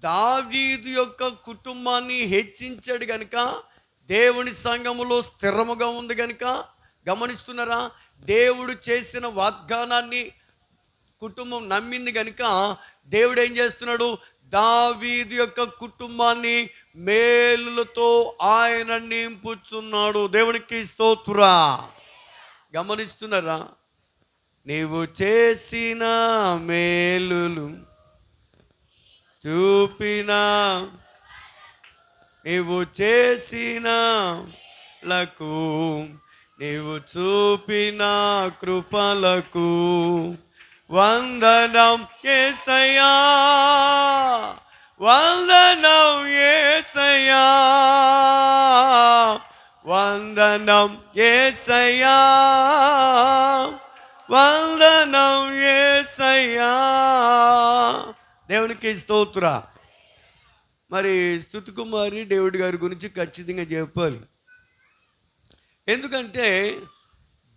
దావీదు యొక్క కుటుంబాన్ని హెచ్చించాడు గనుక, దేవుని సంఘములో స్థిరముగా ఉంది గనుక. గమనిస్తున్నారా? దేవుడు చేసిన వాగ్దానాన్ని కుటుంబం నమ్మింది గనుక దేవుడు ఏం చేస్తున్నాడు? దావీదు యొక్క కుటుంబాన్ని మేలులతో ఆయన నింపుచున్నాడు. దేవునికి స్తోత్రం. గమనిస్తున్నారా? నీవు చేసిన మేలులు చూపినా, నీవు చేసిన లకు, నీవు చూపిన కృపలకు వందనం యేసయ్యా, వందనం యేసయ్యా, వందనం యేసయ్యా, వందనం యేసయ్యా. దేవునికి స్తోత్రం. మరి స్తుతి కుమారి డేవిడ్ గారి గురించి ఖచ్చితంగా చెప్పాలి. ఎందుకంటే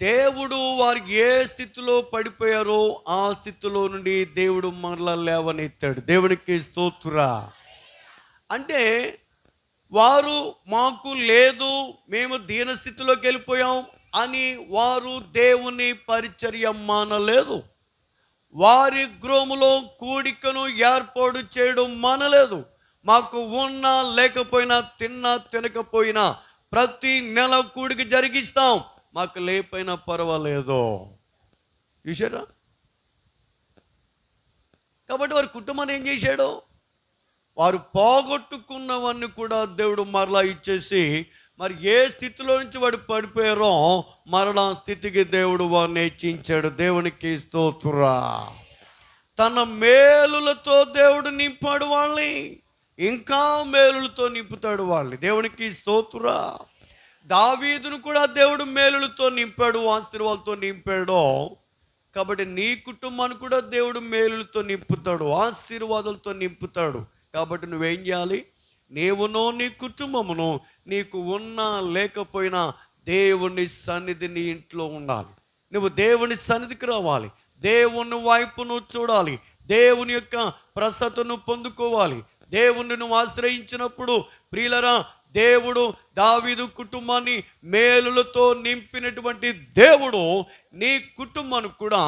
దేవుడు వారికి ఏ స్థితిలో పడిపోయారో ఆ స్థితిలో నుండి దేవుడు మరలా లేవనెత్తాడు. దేవునికి స్తోత్రం. అంటే వారు మాకు లేదు, మేము దీన స్థితిలోకి వెళ్ళిపోయాం అని వారు దేవుని పరిచర్య మానలేదు. వారి గృహములో కూడికను ఏర్పాటు చేయడం మానలేదు. మాకు ఉన్నా లేకపోయినా, తిన్నా తినకపోయినా ప్రతి నెల కూడిక జరిగిస్తాం, మాకు లేకపోయినా పర్వాలేదు. చూసారా? కాబట్టి వారి కుటుంబాన్ని ఏం చేశాడు? వారు పోగొట్టుకున్నవన్నీ కూడా దేవుడు మరలా ఇచ్చేసి, మరి ఏ స్థితిలో నుంచి వాడు పడిపోయారో మరలా స్థితికి దేవుడు వారిని హెచ్చించాడు. దేవునికి స్తోత్రం. తన మేలులతో దేవుడు నింపాడు వాళ్ళని, ఇంకా మేలులతో నింపుతాడు వాళ్ళని. దేవునికి స్తోత్రం. దావీదును కూడా దేవుడు మేలులతో నింపాడు, ఆశీర్వాదాలతో నింపాడు. కాబట్టి నీ కుటుంబాన్ని కూడా దేవుడు మేలులతో నింపుతాడు, ఆశీర్వాదాలతో నింపుతాడు. కాబట్టి నువ్వేం చేయాలి? నీవును నీ కుటుంబమును నీకు ఉన్నా లేకపోయినా దేవుని సన్నిధి నీ ఇంట్లో ఉండాలి. నువ్వు దేవుని సన్నిధికి రావాలి, దేవుని వైపు నువ్వు చూడాలి, దేవుని యొక్క ప్రసన్నతను పొందుకోవాలి. దేవుణ్ణి నువ్వు ఆశ్రయించినప్పుడు ప్రియులరా, దేవుడు దావీదు కుటుంబాన్ని మేలులతో నింపినటువంటి దేవుడు నీ కుటుంబాన్ని కూడా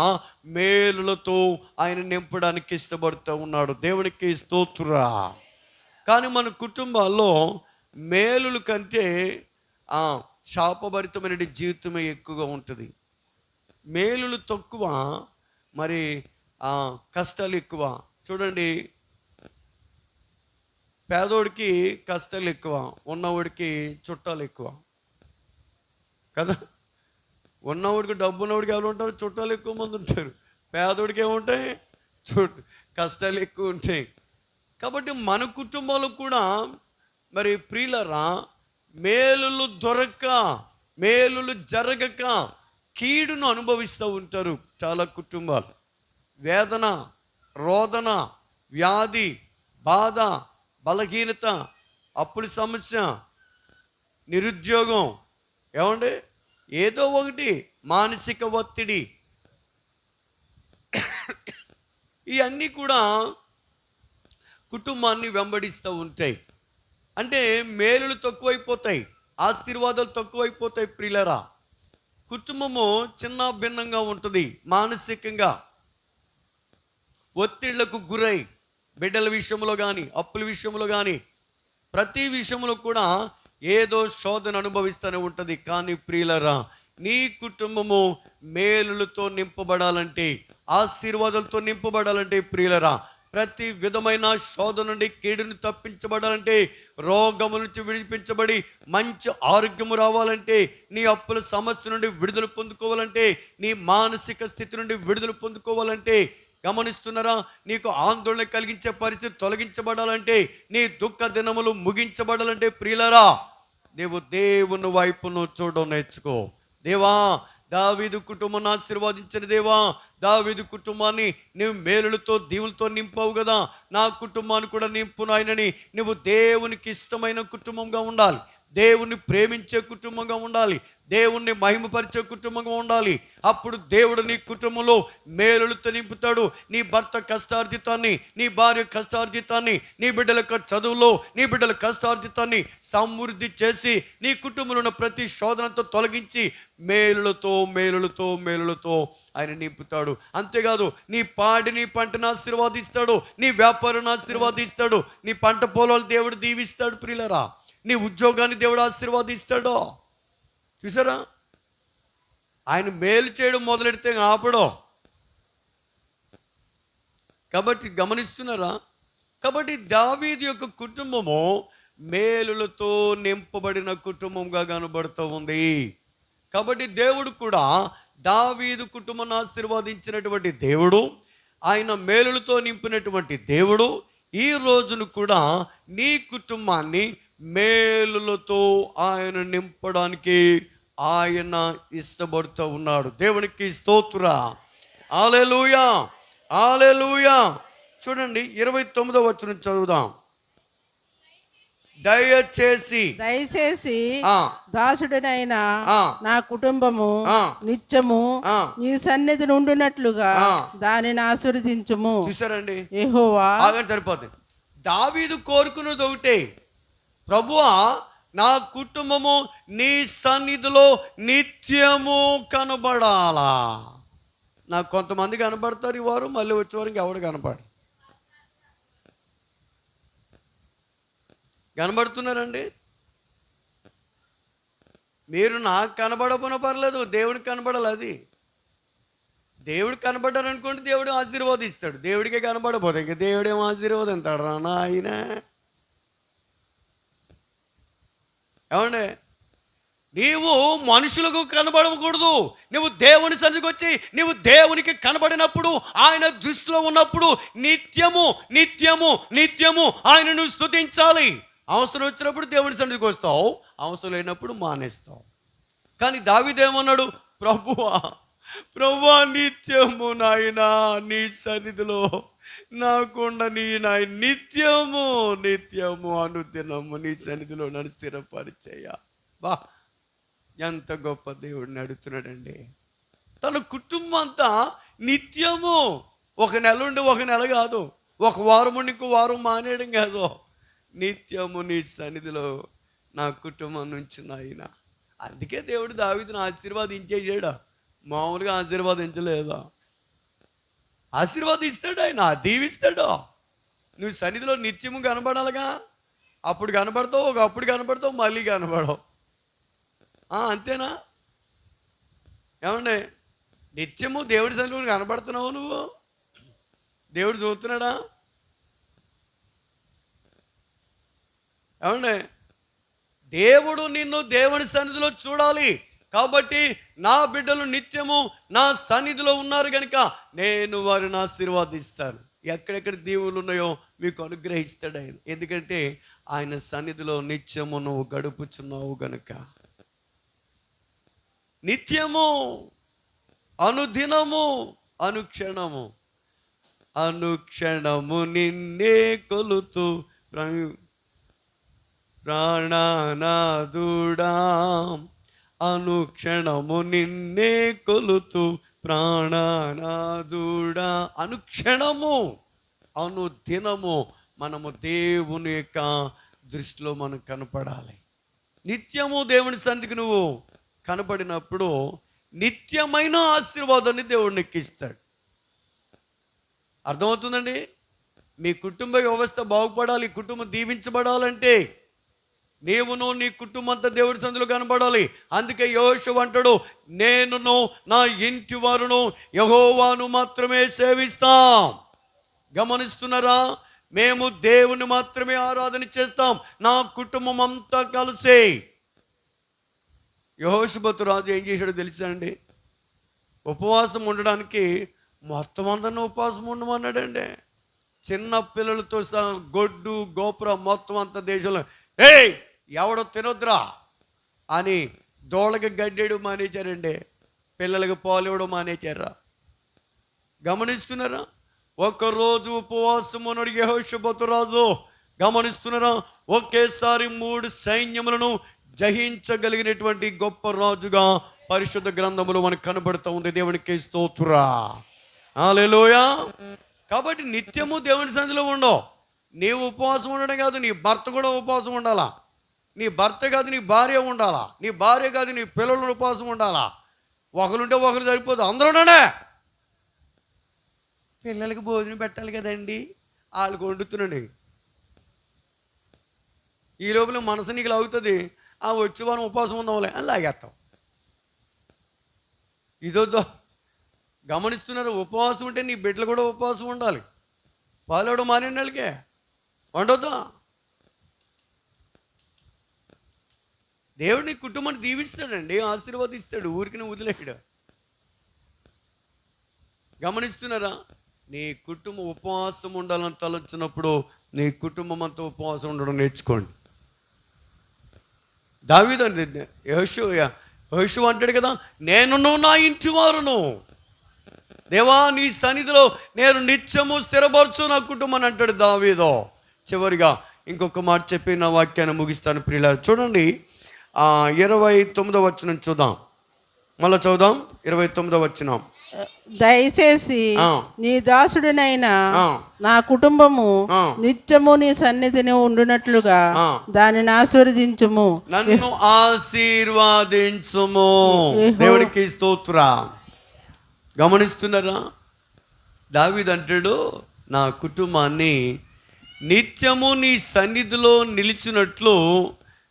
మేలులతో ఆయన నింపడానికి ఇష్టపడుతూ ఉన్నాడు. దేవునికి స్తోత్రం. కానీ మన కుటుంబాల్లో మేలుల కంటే శాపభరితమైన జీవితమే ఎక్కువగా ఉంటుంది. మేలులు తక్కువ, మరి కష్టాలు ఎక్కువ. చూడండి, పేదోడికి కష్టాలు ఎక్కువ, ఉన్నవాడికి చుట్టాలు ఎక్కువ కదా. ఉన్నవాడికి డబ్బు ఉన్నవాడికి ఎవరు ఉంటారు? చుట్టాలు ఎక్కువ మంది ఉంటారు. పేదోడికి ఏముంటాయి? కష్టాలు ఎక్కువ ఉంటాయి. కాబట్టి మన కుటుంబాలు కూడా మరి ప్రియులరా, మేలులు దొరక్క, మేలులు జరగక కీడును అనుభవిస్తూ ఉంటారు చాలా కుటుంబాలు. వేదన, రోదన, వ్యాధి, బాధ, బలహీనత, అప్పుల సమస్య, నిరుద్యోగం, ఏమండి ఏదో ఒకటి, మానసిక ఒత్తిడి, ఇవన్నీ కూడా కుటుంబాన్ని వెంబడిస్తూ ఉంటాయి. అంటే మేలులు తక్కువైపోతాయి, ఆశీర్వాదాలు తక్కువైపోతాయి ప్రియులరా. కుటుంబము చిన్న భిన్నంగా ఉంటుంది. మానసికంగా ఒత్తిళ్లకు గురై బిడ్డల విషయంలో కానీ, అప్పుల విషయంలో కానీ, ప్రతి విషయంలో కూడా ఏదో శోధన అనుభవిస్తూనే ఉంటుంది. కానీ ప్రియులరా, నీ కుటుంబము మేలులతో నింపబడాలంటే, ఆశీర్వాదాలతో నింపబడాలంటే ప్రియులరా, ప్రతి విధమైన శోధన నుండి, కీడుని తప్పించబడాలంటే, రోగము నుంచి విడిపించబడి మంచి ఆరోగ్యము రావాలంటే, నీ అప్పుల సమస్య నుండి విడుదల పొందుకోవాలంటే, నీ మానసిక స్థితి నుండి విడుదల పొందుకోవాలంటే, గమనిస్తున్నారా, నీకు ఆందోళన కలిగించే పరిస్థితి తొలగించబడాలంటే, నీ దుఃఖ దినములు ముగించబడాలంటే ప్రియులరా, నీవు దేవుని వైపును చూడడం నేర్చుకో. దేవా, దావీదు కుటుంబాన్ని ఆశీర్వదించిన దేవా, దావీదు కుటుంబాన్ని నువ్వు మేలులతో దీవులతో నింపావు కదా, నా కుటుంబాన్ని కూడా నింపు నాయనని. నువ్వు దేవునికి ఇష్టమైన కుటుంబంగా ఉండాలి, దేవుణ్ణి ప్రేమించే కుటుంబంగా ఉండాలి, దేవుణ్ణి మహిమపరిచే కుటుంబంగా ఉండాలి. అప్పుడు దేవుడు నీ కుటుంబంలో మేలులతో నింపుతాడు. నీ భర్త కష్టార్జితాన్ని, నీ భార్య కష్టార్జితాన్ని, నీ బిడ్డల యొక్క చదువులో నీ బిడ్డల కష్టార్జితాన్ని సమృద్ధి చేసి, నీ కుటుంబంలో ఉన్న ప్రతి శోధనతో తొలగించి మేలులతో మేలులతో మేలులతో ఆయన నింపుతాడు. అంతేకాదు, నీ పాడిని పంటను ఆశీర్వాదిస్తాడు, నీ వ్యాపారాన్ని ఆశీర్వాదిస్తాడు, నీ పంట పొలాలు దేవుడు దీవిస్తాడు ప్రియులరా, నీ ఉద్యోగాన్ని దేవుడు ఆశీర్వాదిస్తాడు. చూసారా, ఆయన మేలు చేయడం మొదలెడితే ఆపడం. కాబట్టి గమనిస్తున్నారా, కాబట్టి దావీదు యొక్క కుటుంబము మేలులతో నింపబడిన కుటుంబంగా కనబడుతూ ఉంది. కాబట్టి దేవుడు కూడా దావీదు కుటుంబాన్ని ఆశీర్వదించినటువంటి దేవుడు, ఆయన మేలులతో నింపినటువంటి దేవుడు, ఈ రోజును కూడా నీ కుటుంబాన్ని మేలులతో ఆయన నింపడానికి ఆయన ఇష్టపడుతూ ఉన్నాడు. దేవునికి స్తోత్ర, హల్లెలూయా, హల్లెలూయా. చూడండి 29వ వచనం చదువుదాం. దయచేసి దాసుడనైన నా కుటుంబము నిత్యము నీ సన్నిధి నుండినట్లుగా దానిని ఆశీర్వదించుము. చూసారండి, యెహోవా సరిపోతుంది. దావీదు కోరుకున్నది ఒకటే, ప్రభువా, నా కుటుంబము నీ సన్నిధిలో నిత్యము కనబడాలా. నాకు కొంతమంది కనబడతారు ఈ వారం, మళ్ళీ వచ్చే వారికి ఎవడు కనబడుతున్నారండి. మీరు నాకు కనబడకపోయినా పర్లేదు, దేవుడికి కనబడాలి. అది దేవుడికి కనబడ్డారనుకోండి, దేవుడు ఆశీర్వాదిస్తాడు. దేవుడికే కనబడపోతే ఇంక దేవుడేమో ఆశీర్వాదిస్తాడు రా నాయన. ఏమండి, నీవు మనుషులకు కనబడకూడదు, నువ్వు దేవుని సన్నిధికి వచ్చి నీవు దేవునికి కనబడినప్పుడు, ఆయన దృష్టిలో ఉన్నప్పుడు నిత్యము నిత్యము నిత్యము ఆయనను స్తుతించాలి. అవసరం వచ్చినప్పుడు దేవుని సన్నిధికి వస్తావు, అవసరం లేనప్పుడు మానేస్తావు. కానీ దావీదేమన్నాడు, ప్రభువా ప్రభువా నిత్యము నాయనా నీ సన్నిధిలో నాకుండా నీ నాయన నిత్యము నిత్యము అనుదినము నీ సన్నిధిలో నన్ను స్థిరపరిచేయ. బా, ఎంత గొప్ప దేవుడిని అడుగుతున్నాడండి. తన కుటుంబం అంతా నిత్యము, ఒక నెల ఉండి ఒక నెల కాదు, ఒక వారం ఉండి ఇంకో వారం మానేయడం కాదు, నిత్యము నీ సన్నిధిలో నా కుటుంబం నుంచి నాయన. అందుకే దేవుడు దావీదుని ఆశీర్వాదించేసాడు, మామూలుగా ఆశీర్వాదించలేదా. ఆశీర్వాదిస్తాడు, ఆయన దీవిస్తాడు. నువ్వు సన్నిధిలో నిత్యము కనబడాలిగా, అప్పుడు కనబడతావు, ఒకప్పుడు కనబడతావు, మళ్ళీ కనబడవు. అంతేనా ఏమండి? నిత్యము దేవుడి సన్నిధిలో కనబడుతున్నావు, నువ్వు దేవుడు చూస్తున్నాడా? ఏమండి, దేవుడు నిన్ను దేవుని సన్నిధిలో చూడాలి. కాబట్టి నా బిడ్డలు నిత్యము నా సన్నిధిలో ఉన్నారు కనుక నేను వారిని ఆశీర్వాదిస్తాను. ఎక్కడెక్కడ దీవులు ఉన్నాయో మీకు అనుగ్రహిస్తాడు ఆయన. ఎందుకంటే ఆయన సన్నిధిలో నిత్యము నువ్వు గడుపుచున్నావు గనుక. నిత్యము, అనుదినము, అనుక్షణము, అనుక్షణము నిన్నే కొలుతూ ప్రాణనాథుడా, అనుక్షణము నిన్నే కొలుతూ ప్రాణనాథుడా. అనుక్షణము అనుదినము మనము దేవుని యొక్క దృష్టిలో మనం కనపడాలి. నిత్యము దేవుని సన్నిధికి నువ్వు కనపడినప్పుడు నిత్యమైన ఆశీర్వాదాన్ని దేవుడు నీకు ఇస్తాడు. అర్థమవుతుందండి? మీ కుటుంబ వ్యవస్థ బాగుపడాలి, కుటుంబం దీవించబడాలంటే నీవును నీ కుటుంబం అంతా దేవుడి సన్నిధిలో కనబడాలి. అందుకే యెహోషువ అంటాడు, నేనును నా ఇంటి వారును యెహోవాను మాత్రమే సేవిస్తాం. గమనిస్తున్నారా? మేము దేవుని మాత్రమే ఆరాధన చేస్తాం, నా కుటుంబం అంతా కలిసి. యెహోషువతు రాజు ఏం చేశాడో తెలుసా అండి? ఉపవాసం ఉండడానికి మొత్తం అందరిని ఉపవాసం ఉండమన్నాడండి. చిన్న పిల్లలతో సహా గొడ్డు గోపురం మొత్తం అంత దేశంలో ఎవడో తినొద్దురా అని దోళ్ళకి గడ్డేడు మానేశారండి, పిల్లలకి పాలు ఇవ్వడం మానేశారా? గమనిస్తున్నారా? ఒకరోజు ఉపవాసం ఉన్నాడు యెహోషువతు రాజు. గమనిస్తున్నారా? ఒకేసారి 3 సైన్యములను జయించగలిగినటువంటి గొప్ప రాజుగా పరిశుద్ధ గ్రంథములో మనకు కనబడుతూ ఉంది. దేవునికి స్తోత్రం. హల్లెలూయా. కాబట్టి నిత్యము దేవుని సన్నిధిలో ఉండవు. నీవు ఉపవాసం ఉండడం కాదు, నీ భర్త కూడా ఉపవాసం ఉండాలా. నీ భర్త కాదు నీ భార్య ఉండాలా. నీ భార్య కాదు నీ పిల్లలు ఉపవాసం ఉండాలా. ఒకరుంటే ఒకరు సరిపోదు, అందరూ ఉండే. పిల్లలకి భోజనం పెట్టాలి కదండి, వాళ్ళకి వండుతున్నాండి. ఈ లోపల మనసు నీకు లాగుతుంది, వచ్చి మనం ఉపవాసం ఉందాంలే అని లాగేస్తాం. ఇదొద్దు. గమనిస్తున్నారు? ఉపవాసం ఉంటే నీ బిడ్డలు కూడా ఉపవాసం ఉండాలి. పాలవడం మానే వాళ్ళకే వండొద్దా? దేవుడు నీ కుటుంబాన్ని దీవిస్తాడండి, ఆశీర్వదిస్తాడు, ఊరికి వదిలేడు. గమనిస్తున్నారా? నీ కుటుంబం ఉపవాసం ఉండాలని తలొచ్చినప్పుడు నీ కుటుంబం అంతా ఉపవాసం ఉండడం నేర్చుకోండి. దావీదు యెహోషువ అంటాడు కదా, నేనును నా ఇంటి వారును దేవా నీ సన్నిధిలో నేను నిత్యము స్థిరపరచు నా కుటుంబాన్ని అంటాడు దావీదు. చివరిగా ఇంకొక మాట చెప్పి నా వాక్యాన్ని ముగిస్తాను ప్రియులారా. చూడండి 29వ వచనం చూద్దాం. మళ్ళీ చదువుదాం. 29వ వచనం. దయచేసి నీ దాసుడినైనా నా కుటుంబము నిత్యము నీ సన్నిధిని ఉండునట్లుగా దానిని ఆశీర్వదించుము, నన్ను ఆశీర్వదించుము. దేవునికి స్తోత్రం. గమనిస్తున్నారా? దావీదు అంటాడు, నా కుటుంబాన్ని నిత్యము నీ సన్నిధిలో నిలిచినట్లు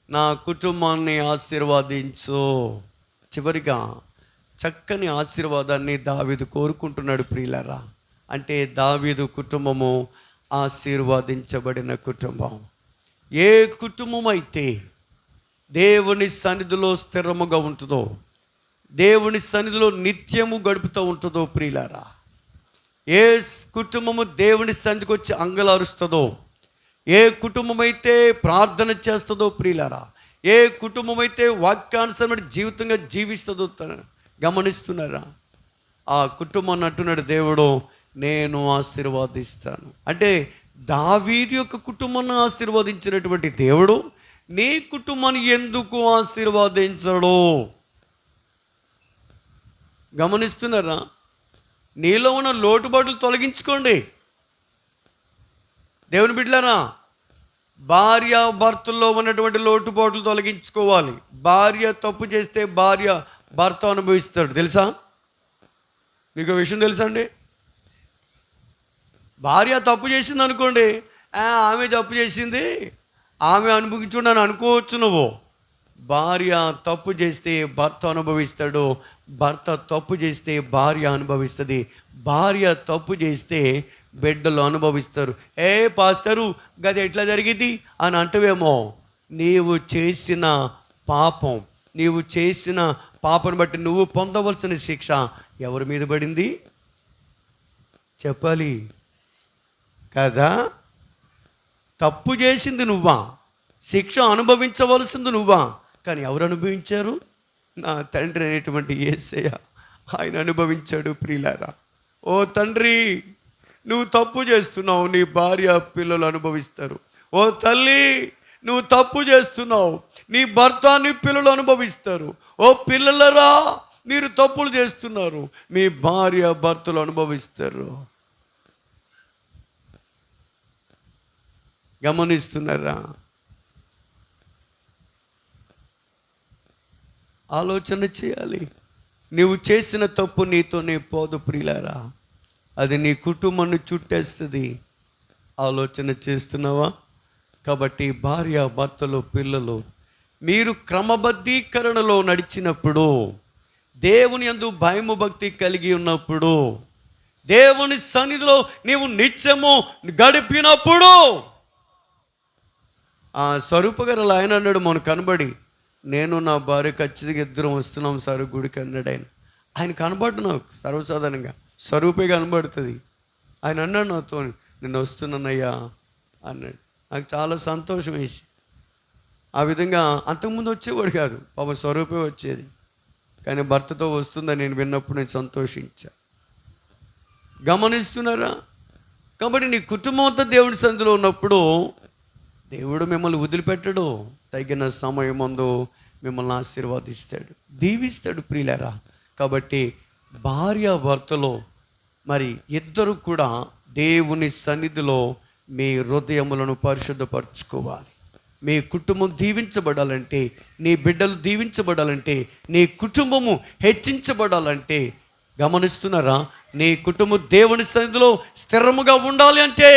నా కుటుంబాన్ని ఆశీర్వదించు. చివరిగా చక్కని ఆశీర్వాదాన్ని దావీదు కోరుకుంటున్నాడు ప్రియులారా. అంటే దావీదు కుటుంబము ఆశీర్వదించబడిన కుటుంబం. ఏ కుటుంబం అయితే దేవుని సన్నిధిలో స్థిరముగా ఉంటుందో, దేవుని సన్నిధిలో నిత్యము గడుపుతూ ఉంటుందో ప్రియులారా, ఏ కుటుంబము దేవుని సన్నిధికి వచ్చి అంగలారుస్తుందో, ఏ కుటుంబం అయితే ప్రార్థన చేస్తుందో ప్రియులారా, ఏ కుటుంబం అయితే వాక్యానుసరమైన జీవితంగా జీవిస్తుందో గమనిస్తున్నారా? ఆ కుటుంబాన్ని అంటున్నాడు దేవుడు, నేను ఆశీర్వదిస్తాను. అంటే దావీదు యొక్క కుటుంబాన్ని ఆశీర్వదించినటువంటి దేవుడు నీ కుటుంబాన్ని ఎందుకు ఆశీర్వదించడు? గమనిస్తున్నారా? నీలో ఉన్న లోటుబాట్లు తొలగించుకోండి. దేవుని బిడ్డలారా, భార్య భర్తల్లో ఉన్నటువంటి లోటుబాట్లు తొలగించుకోవాలి. భార్య తప్పు చేస్తే భర్త అనుభవిస్తాడు. తెలుసా? మీకు విషయం తెలుసా అండి? భార్య తప్పు చేసింది అనుకోండి, ఆమె తప్పు చేసింది, ఆమె అనుభవించుండి అని అనుకోవచ్చు నువ్వు. భార్య తప్పు చేస్తే భర్త అనుభవిస్తాడు, భర్త తప్పు చేస్తే భార్య అనుభవిస్తుంది, భార్య తప్పు చేస్తే బిడ్డలు అనుభవిస్తారు. పాస్టరు గది ఎట్లా జరిగింది అని అంటవేమో. నీవు చేసిన పాపను బట్టి నువ్వు పొందవలసిన శిక్ష ఎవరి మీద పడింది చెప్పాలి కదా? తప్పు చేసింది నువ్వా, శిక్ష అనుభవించవలసింది నువ్వా, కానీ ఎవరు అనుభవించారు? నా తండ్రి అనేటువంటి యేసయ్య, ఆయన అనుభవించాడు ప్రియులారా. ఓ తండ్రి, నువ్వు తప్పు చేస్తున్నావు, నీ భార్య పిల్లలు అనుభవిస్తారు. ఓ తల్లి, నువ్వు తప్పు చేస్తున్నావు, నీ భర్త నీ పిల్లలు అనుభవిస్తారు. ఓ పిల్లలరా, మీరు తప్పులు చేస్తున్నారు, మీ భార్య భర్తలు అనుభవిస్తారు. గమనిస్తున్నారా? ఆలోచన చేయాలి. నీవు చేసిన తప్పు నీతోనే పోదు ప్రియులారా, అది నీ కుటుంబాన్ని చుట్టేస్తుంది. ఆలోచన చేస్తున్నావా? కాబట్టి భార్య భర్తలు పిల్లలు మీరు క్రమబద్ధీకరణలో నడిచినప్పుడు, దేవుని యందు భయము భక్తి కలిగి ఉన్నప్పుడు, దేవుని సన్నిధిలో నీవు నిత్యము గడిపినప్పుడు, ఆ స్వరూప గారు ఆయన అన్నాడు మనకు కనబడి, నేను నా భార్య ఖచ్చితంగా ఇద్దరం వస్తున్నాం సార్ గుడికి అన్నాడు. ఆయన కనబడు నాకు సర్వసాధారణంగా స్వరూపే కనబడుతుంది. ఆయన అన్నాడు నాతో, నేను వస్తున్నానయ్యా అన్నాడు. నాకు చాలా సంతోషం వేసి, ఆ విధంగా అంతకుముందు వచ్చేవాడు కాదు, పాప స్వరూపే వచ్చేది, కానీ భర్తతో వస్తుందని నేను విన్నప్పుడు నేను సంతోషించా. గమనిస్తున్నారా? కాబట్టి నీ కుటుంబం అంతా దేవుడి సన్నిధిలో ఉన్నప్పుడు దేవుడు మిమ్మల్ని వదిలిపెట్టడు. తగిన సమయం ముందు మిమ్మల్ని ఆశీర్వాదిస్తాడు, దీవిస్తాడు ప్రియులారా. కాబట్టి భార్య భర్తలో మరి ఇద్దరు కూడా దేవుని సన్నిధిలో మీ హృదయములను పరిశుద్ధపరచుకోవాలి. మీ కుటుంబం దీవించబడాలంటే, నీ బిడ్డలు దీవించబడాలంటే, నీ కుటుంబము హెచ్చించబడాలంటే, గమనిస్తున్నారా? నీ కుటుంబం దేవుని సన్నిధిలో స్థిరముగా ఉండాలి అంటే,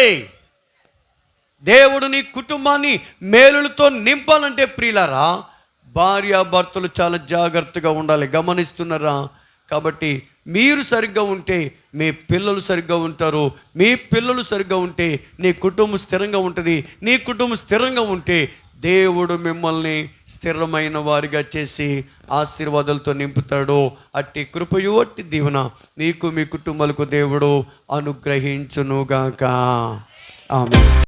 దేవుడు నీ కుటుంబాన్ని మేలులతో నింపాలంటే ప్రియులారా, భార్య భర్తలు చాలా జాగ్రత్తగా ఉండాలి. గమనిస్తున్నారా? కాబట్టి మీరు సరిగ్గా ఉంటే మీ పిల్లలు సరిగ్గా ఉంటారు, మీ పిల్లలు సరిగ్గా ఉంటే నీ కుటుంబం స్థిరంగా ఉంటుంది, నీ కుటుంబం స్థిరంగా ఉంటే దేవుడు మిమ్మల్ని స్థిరమైన వారిగా చేసి ఆశీర్వాదాలతో నింపుతాడు. అట్టి కృపయు అట్టి దీవెన నీకు మీ కుటుంబాలకు దేవుడు అనుగ్రహించునుగాక. ఆమేన్.